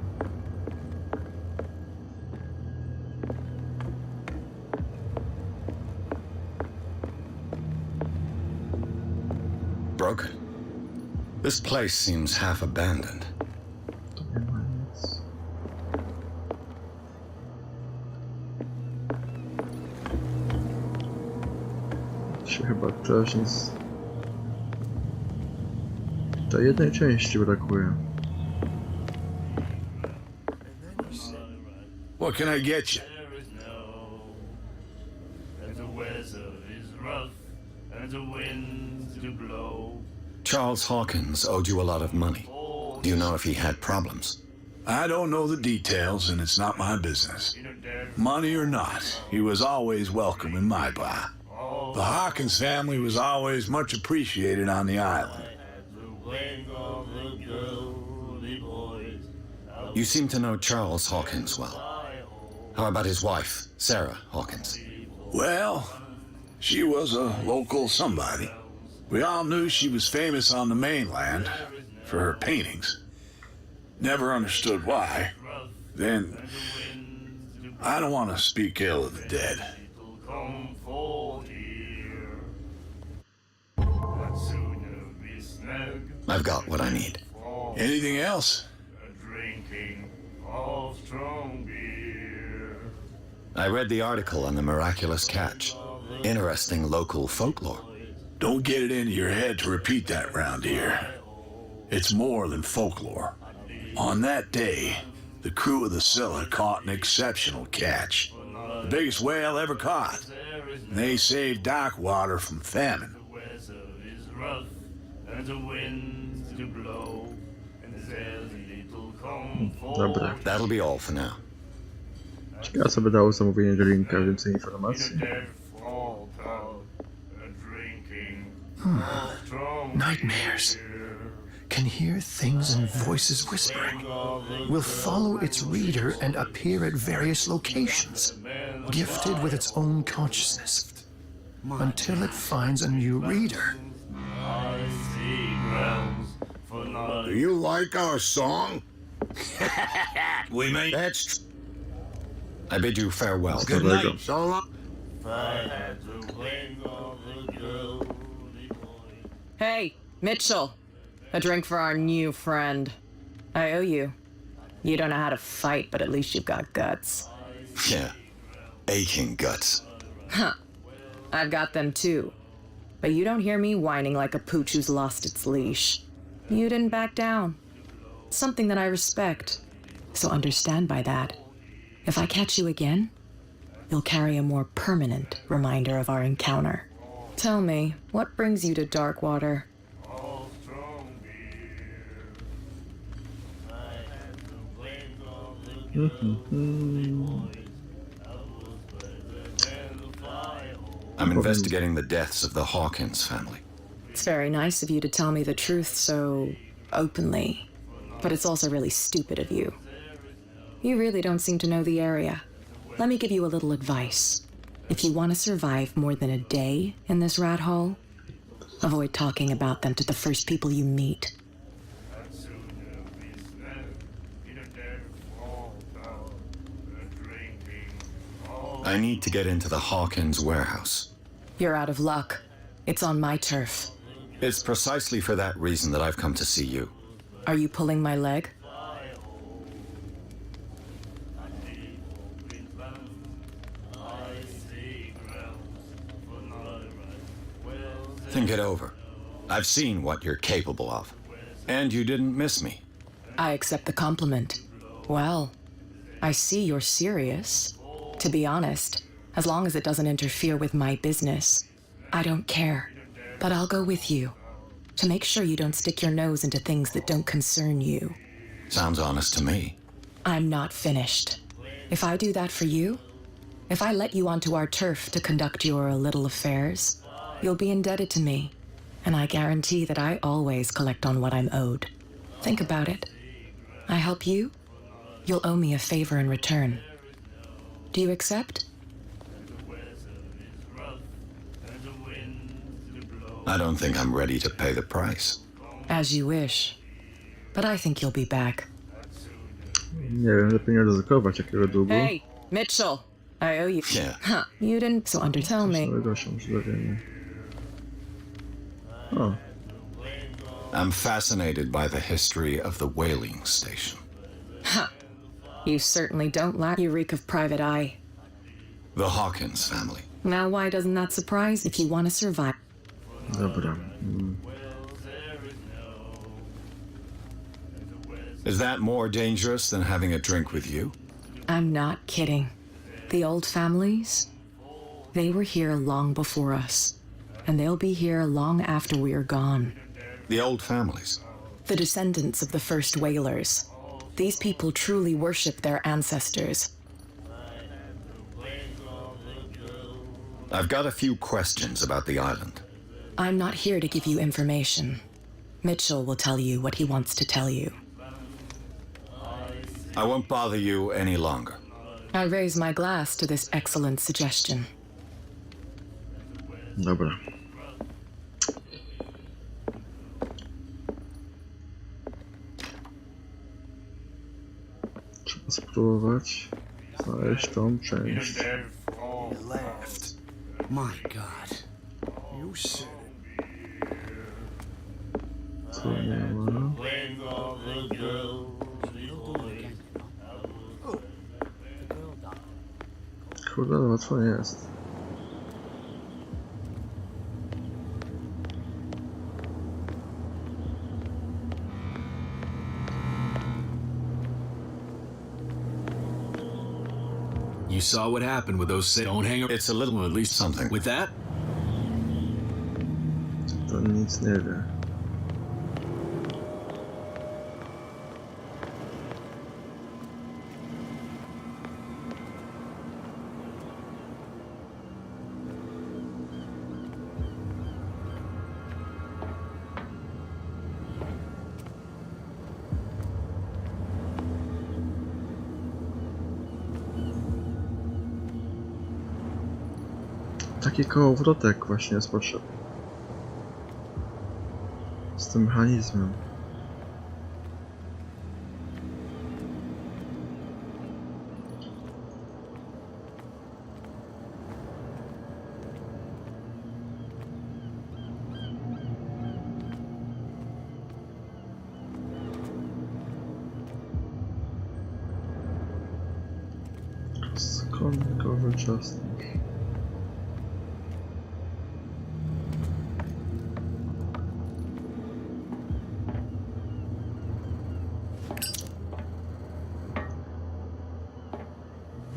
Broken. This place seems half abandoned. Tu nie ma nic. Się chyba też nic. Ta jednej części brakuje. What can I get you? Charles Hawkins owed you a lot of money. Do you know if he had problems? I don't know the details, and it's not my business. Money or not, he was always welcome in my bar. The Hawkins family was always much appreciated on the island. You seem to know Charles Hawkins well. How about his wife, Sarah Hawkins? Well, she was a local somebody. We all knew she was famous on the mainland for her paintings. Never understood why. Then, I don't want to speak ill of the dead. I've got what I need. Anything else? I read the article on the miraculous catch. Interesting local folklore. Don't get it into your head to repeat that round here. It's more than folklore. On that day, the crew of the Scylla caught an exceptional catch. The biggest whale ever caught. And they saved Darkwater from famine. Dobra. That'll be all for now. Ciekawe co by dało zamówienie drinka, więcej informacji. Nightmares. Can hear things and voices whispering. Will follow its reader and appear at various locations, gifted with its own consciousness, until it finds a new reader. Do you like our song? We may. That's I bid you farewell. good Dobrego. night. So long. Hey, Mitchell. A drink for our new friend. I owe you. You don't know how to fight, but at least you've got guts. Yeah. Aching guts. Huh. I've got them too. But you don't hear me whining like a pooch who's lost its leash. You didn't back down. Something that I respect. So understand by that. If I catch you again, you'll carry a more permanent reminder of our encounter. Tell me, what brings you to Darkwater? I'm investigating the deaths of the Hawkins family. It's very nice of you to tell me the truth so openly, but it's also really stupid of you. You really don't seem to know the area. Let me give you a little advice. If you want to survive more than a day in this rat hole, avoid talking about them to the first people you meet. I need to get into the Hawkins warehouse. You're out of luck. It's on my turf. It's precisely for that reason that I've come to see you. Are you pulling my leg? Think it over. I've seen what you're capable of. And you didn't miss me. I accept the compliment. Well, I see you're serious. To be honest, as long as it doesn't interfere with my business, I don't care. But I'll go with you, to make sure you don't stick your nose into things that don't concern you. Sounds honest to me. I'm not finished. If I do that for you, if I let you onto our turf to conduct your little affairs, you'll be indebted to me, and I guarantee that I always collect on what I'm owed. Think about it. I help you, you'll owe me a favor in return. Do you accept? I don't think I'm ready to pay the price. As you wish. But I think you'll be back. Nie wiem, lepiej nie ryzykować jakiego długu. Hey, Mitchell! I owe you. Yeah. Huh, you didn't, so tell me. Całego się dowiemy. O, I'm fascinated by the history of the whaling station. Huh. You certainly don't lack your reek of private eye. The Hawkins family. Now why doesn't that surprise if you want to survive? dobra. Is that more dangerous than having a drink with you? I'm not kidding. The old families, they were here long before us, and they'll be here long after we are gone. The old families. The descendants of the first whalers. These people truly worship their ancestors. I've got a few questions about the island. I'm not here to give you information. Mitchell will tell you what he wants to tell you. I won't bother you any longer. I raise my glass to this excellent suggestion. Dobra. Trzeba spróbować znaleźć tą część. You laughed. My God. You said Tu nie ma. Kurde, no łatwo nie jest. You saw what happened with those don't hang around. It's a little, at least something. With that? To nic nie wie. Taki kołowrotek właśnie jest potrzebny. Z tym mechanizmem. Skądkowy czasnik.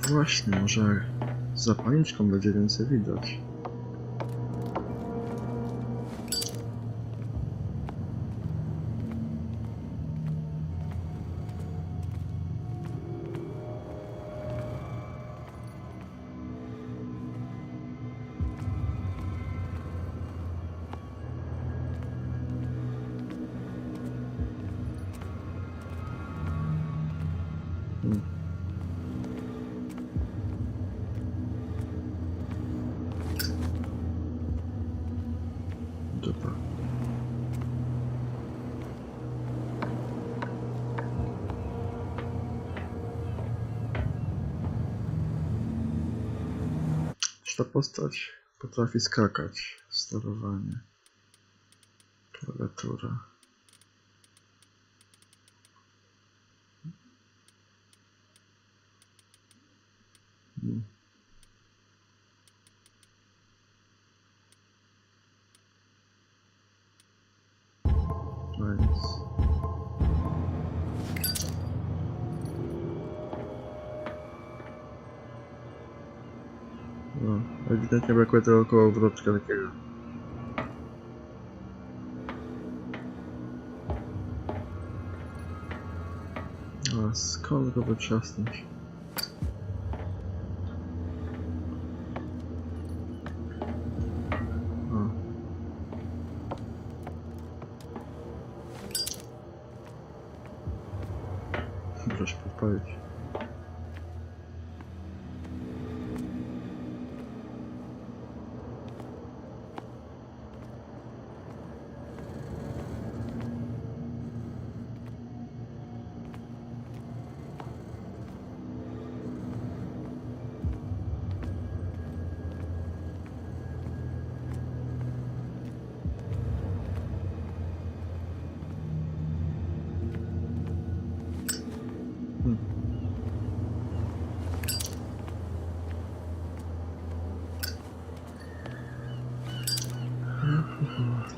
Właśnie, może z zapalniczką będzie więcej widać. Dupa. Czy ta postać potrafi skakać? Sterowanie. Klawiatura. Nice. No, ewidentnie brakuje tego kołowrotka takiego. A skąd go wytrzasnąć? Muszę się podpalić.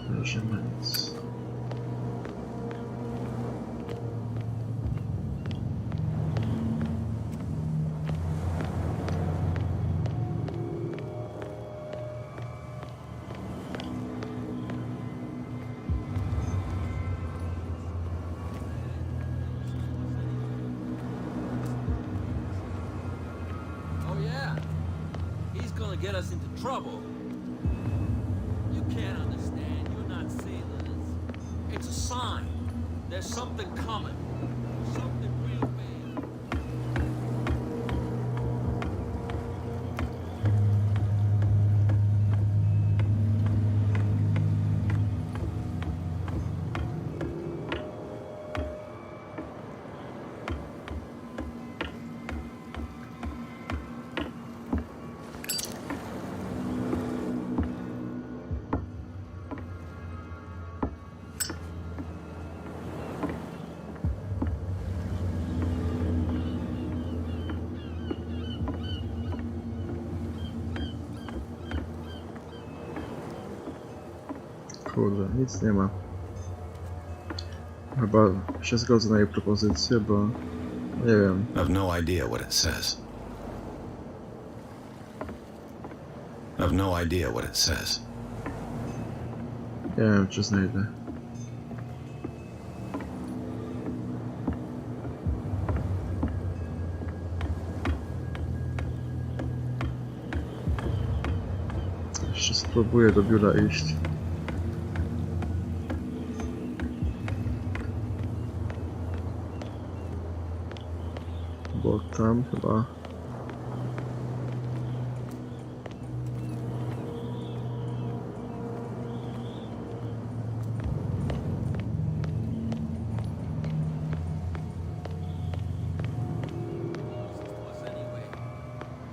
Measurements. Oh yeah, he's gonna get us into trouble. You can't understand. You're not sailors. It's a sign. There's something coming. Something real bad. Kurde, nic nie ma. Chyba się zgodzę na jej propozycję, bo nie wiem. I've no idea what it says. I've no idea what it says. Nie wiem, czy znajdę. Jeszcze spróbuję do biura iść. Bo tam chyba...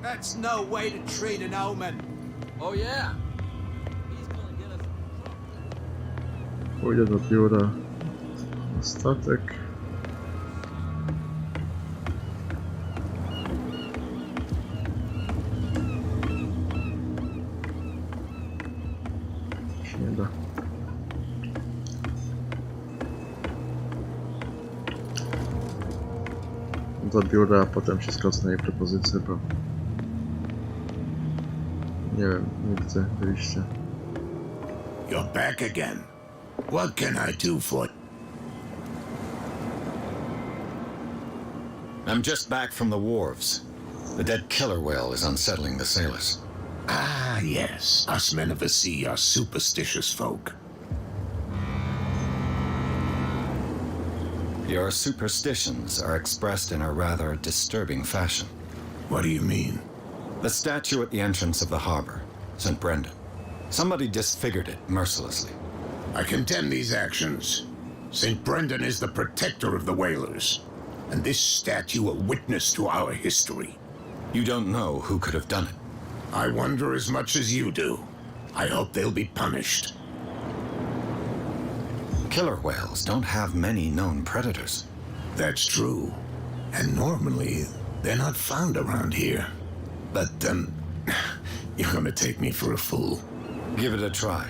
That's no way to treat an omen. Oh yeah, he's gonna get us into trouble. Pójdę do biura. Statek. Się nie da. Do biura, a potem się zgodzę na jej propozycję, bo... Nie wiem, nie widzę wyjścia. You're back again. What can I do for you? I'm just back from the wharves. The dead killer whale is unsettling the sailors. Ah, yes. Us men of the sea are superstitious folk. Your superstitions are expressed in a rather disturbing fashion. What do you mean? The statue at the entrance of the harbor, St. Brendan. Somebody disfigured it mercilessly. I condemn these actions. St. Brendan is the protector of the whalers, and this statue a witness to our history. You don't know who could have done it. I wonder as much as you do. I hope they'll be punished. Killer whales don't have many known predators. That's true. And normally, they're not found around here. But, you're gonna take me for a fool. Give it a try.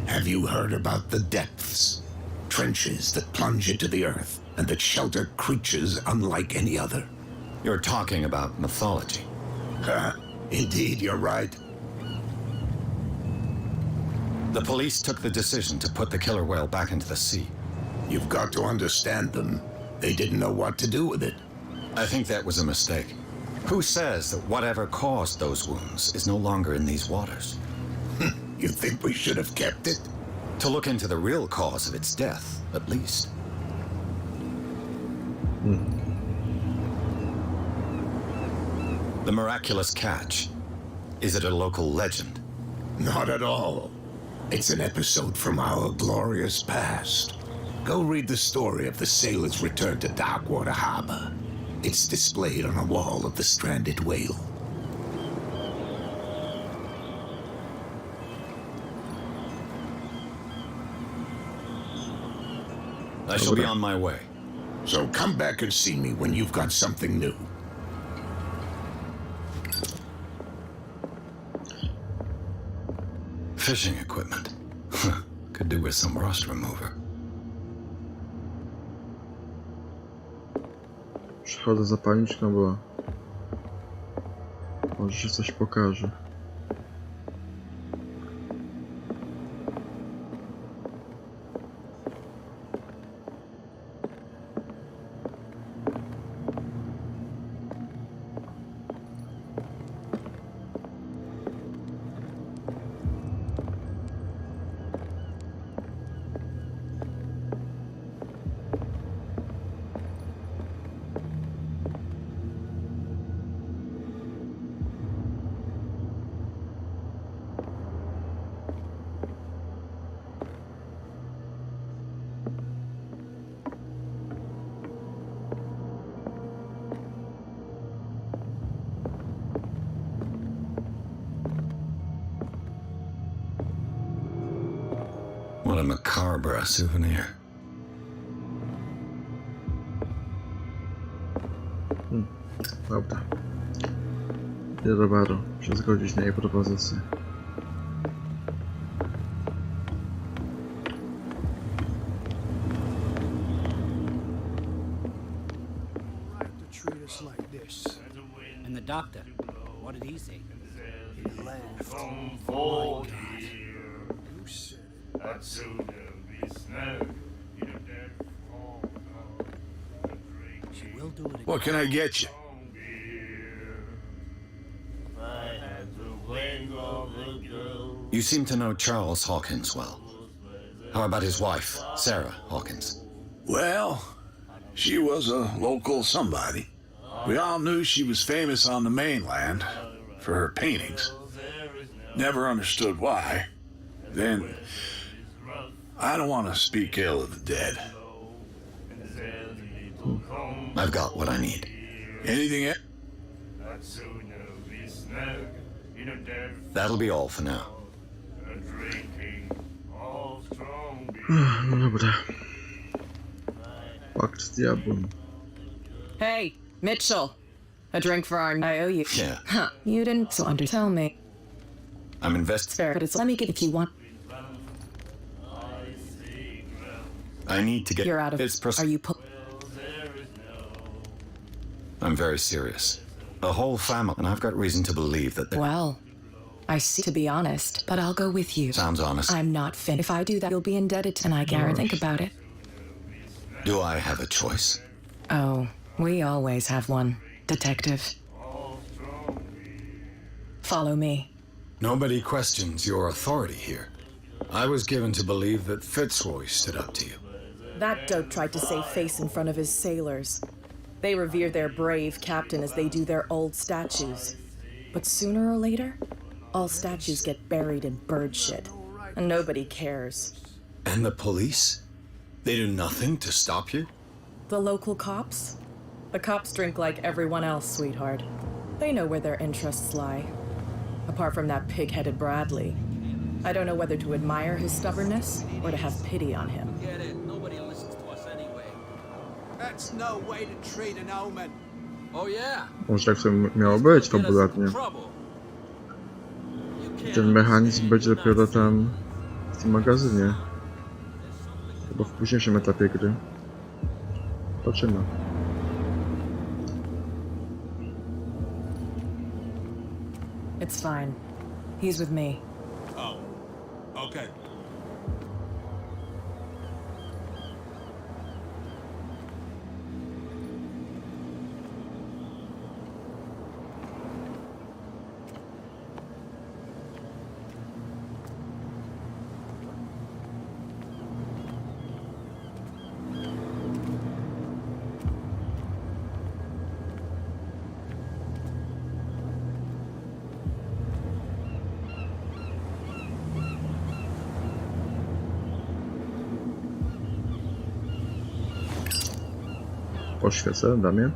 Have you heard about the depths? Trenches that plunge into the earth and that shelter creatures unlike any other. You're talking about mythology. Indeed, you're right. The police took the decision to put the killer whale back into the sea. You've got to understand them. They didn't know what to do with it. I think that was a mistake. Who says that whatever caused those wounds is no longer in these waters? You think we should have kept it? To look into the real cause of its death, at least. The miraculous catch. Is it a local legend? Not at all. It's an episode from our glorious past. Go read the story of the sailor's return to Darkwater Harbor. It's displayed on a wall of the stranded whale. I shall be on my way. So come back and see me when you've got something new. Fishing equipment. Could do with some rust remover. Przychodzę zapalniczką, bo może się coś pokaże. What a macabre souvenir. Dobra. Nie do baru. Muszę zgodzić na jej propozycję. And the doctor, what did he say? He laughed. Oh, Who said she will do it again. What can I get you? You seem to know Charles Hawkins well. How about his wife, Sarah Hawkins? Well, she was a local somebody. We all knew she was famous on the mainland for her paintings. Never understood why. Then, I don't want to speak ill of the dead. I've got what I need. Anything else? That'll be all for now. No dobra. Pakt z diabłem. Hey, Mitchell. A drink for our... I owe you. Yeah. Huh. You didn't so tell me. I'm invested. Fair, but it's... Let me get if you want. I need to get... You're out of... It's Are you... I'm very serious. The whole family, and I've got reason to believe that... Well, I see, to be honest, but I'll go with you. Sounds honest. I'm not fin. If I do that, you'll be indebted to... And I guarantee... Think about it. Do I have a choice? Oh, we always have one, Detective. Follow me. Nobody questions your authority here. I was given to believe that Fitzroy stood up to you. That dope tried to save face in front of his sailors. They revere their brave captain as they do their old statues. But sooner or later, all statues get buried in bird shit, and nobody cares. And the police? They do nothing to stop you? The local cops? The cops drink like everyone else, sweetheart. They know where their interests lie. apart from that pig-headed Bradley. I don't know whether to admire his stubbornness or to have pity on him. Get it? Nobody listens to us anyway. That's no way to treat an omen. Oh yeah. Może tak sobie miało być fabularnie. Ten mechanizm będzie dopiero tam w tym magazynie. Albo w późniejszym etapie gry. Zobaczymy. It's fine. He's with me. Oh, okay. Poświecę, damie.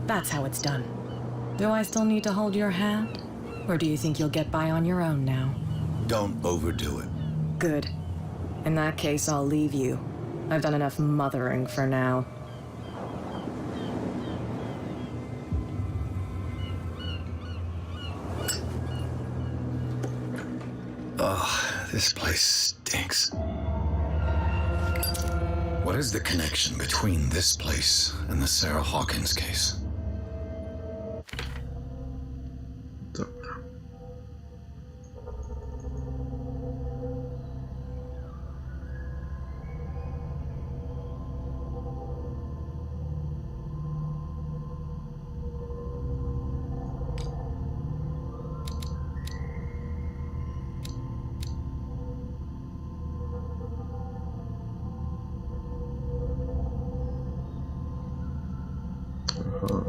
That's how it's done. Do I still need to hold your hand? Or do you think you'll get by on your own now? Don't overdo it. Good. In that case, I'll leave you. I've done enough mothering for now. Ugh, this place stinks. What is the connection between this place and the Sarah Hawkins case? Dobra. Aha.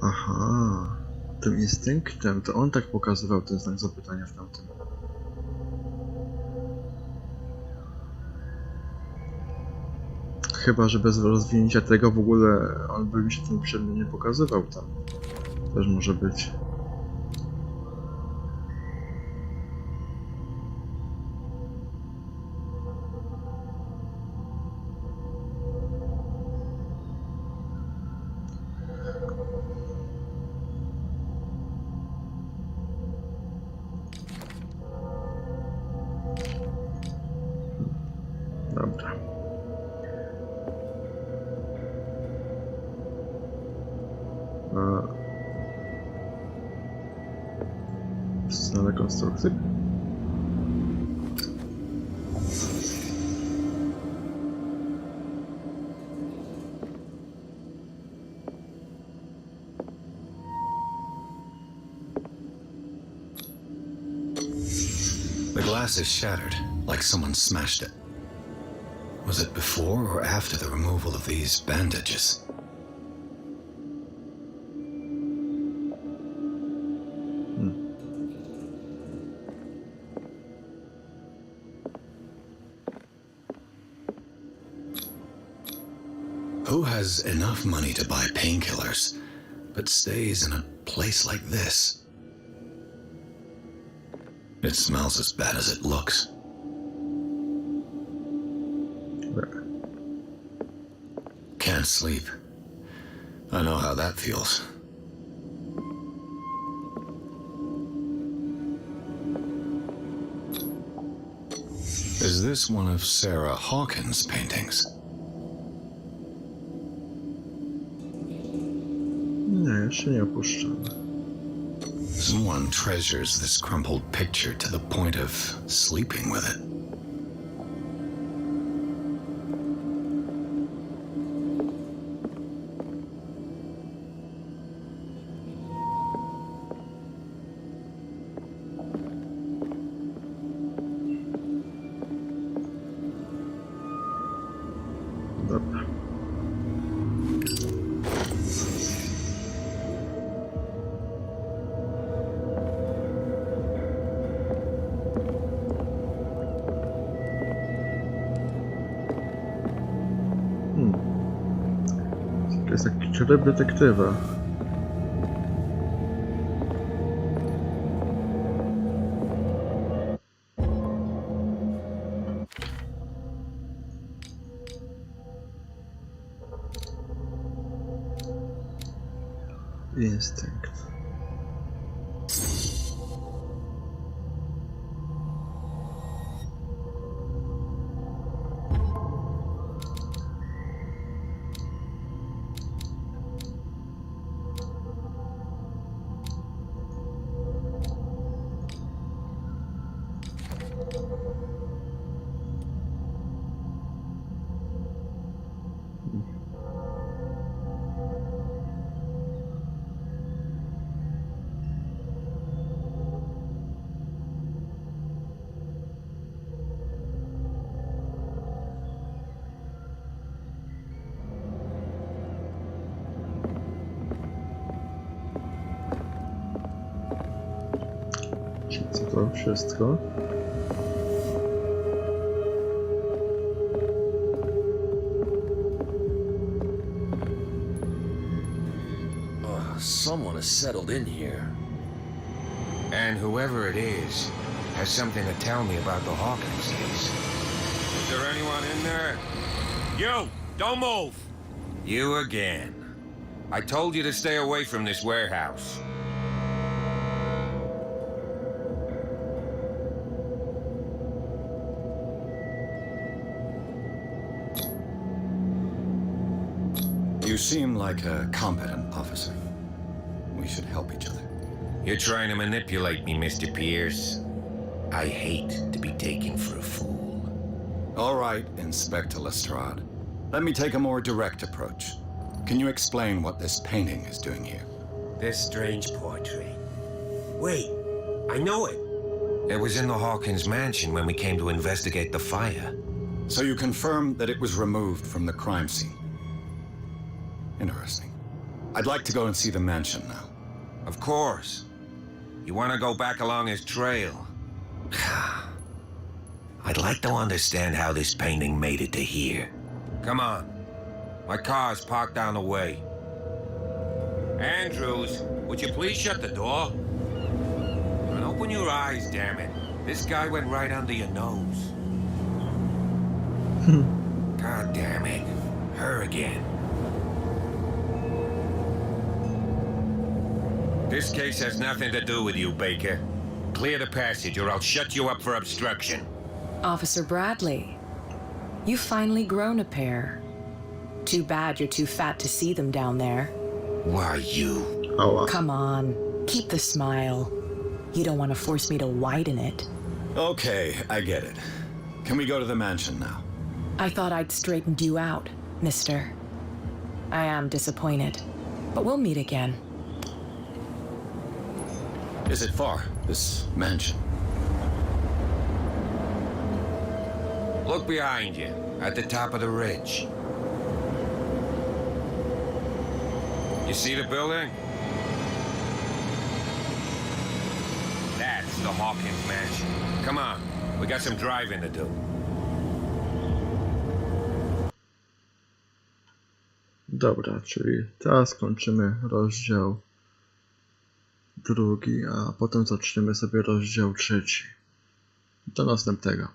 Aha, tym instynktem, to on tak pokazywał ten znak zapytania w tamtym. Chyba, że bez rozwinięcia tego w ogóle on by mi się tym przedmiot nie pokazywał tam. Też może być. Dobra. Strona konstrukcji. The glass is shattered, like someone smashed it. Was it before or after the removal of these bandages? Who has enough money to buy painkillers, but stays in a place like this? It smells as bad as it looks. Can't sleep. I know how that feels. Is this one of Sarah Hawkins' paintings? Nie, jeszcze nie opuszczam. Someone treasures this crumpled picture to the point of sleeping with it. Dobra. To jest taki tryb detektywa. Instynkt. Co to wszystko? Someone has settled in here. And whoever it is has something to tell me about the Hawkins case. Is there anyone in there? You! Don't move! You again. I told you to stay away from this warehouse. You seem like a competent officer. We should help each other. You're trying to manipulate me, Mr. Pierce. I hate to be taken for a fool. All right, Inspector Lestrade. Let me take a more direct approach. Can you explain what this painting is doing here? This strange portrait. Wait, I know it. It was in the Hawkins mansion when we came to investigate the fire. So you confirm that it was removed from the crime scene? Interesting. I'd like to go and see the mansion now. Of course. You want to go back along his trail? I'd like to understand how this painting made it to here. Come on. My car's parked down the way. Andrews, would you please shut the door? And open your eyes, damn it. This guy went right under your nose. God damn it. Her again. This case has nothing to do with you, Baker. Clear the passage or I'll shut you up for obstruction. Officer Bradley, you've finally grown a pair. Too bad you're too fat to see them down there. Why, you? Oh, Come on, keep the smile. You don't want to force me to widen it. Okay, I get it. Can we go to the mansion now? I thought I'd straightened you out, mister. I am disappointed, but we'll meet again. Is it far, this mansion? Look behind you, at the top of the ridge. You see the building? That's the Hawkins mansion. Come on, we got some driving to do. Dobra, czyli teraz kończymy rozdział 2, a potem zaczniemy sobie rozdział 3. Do następnego.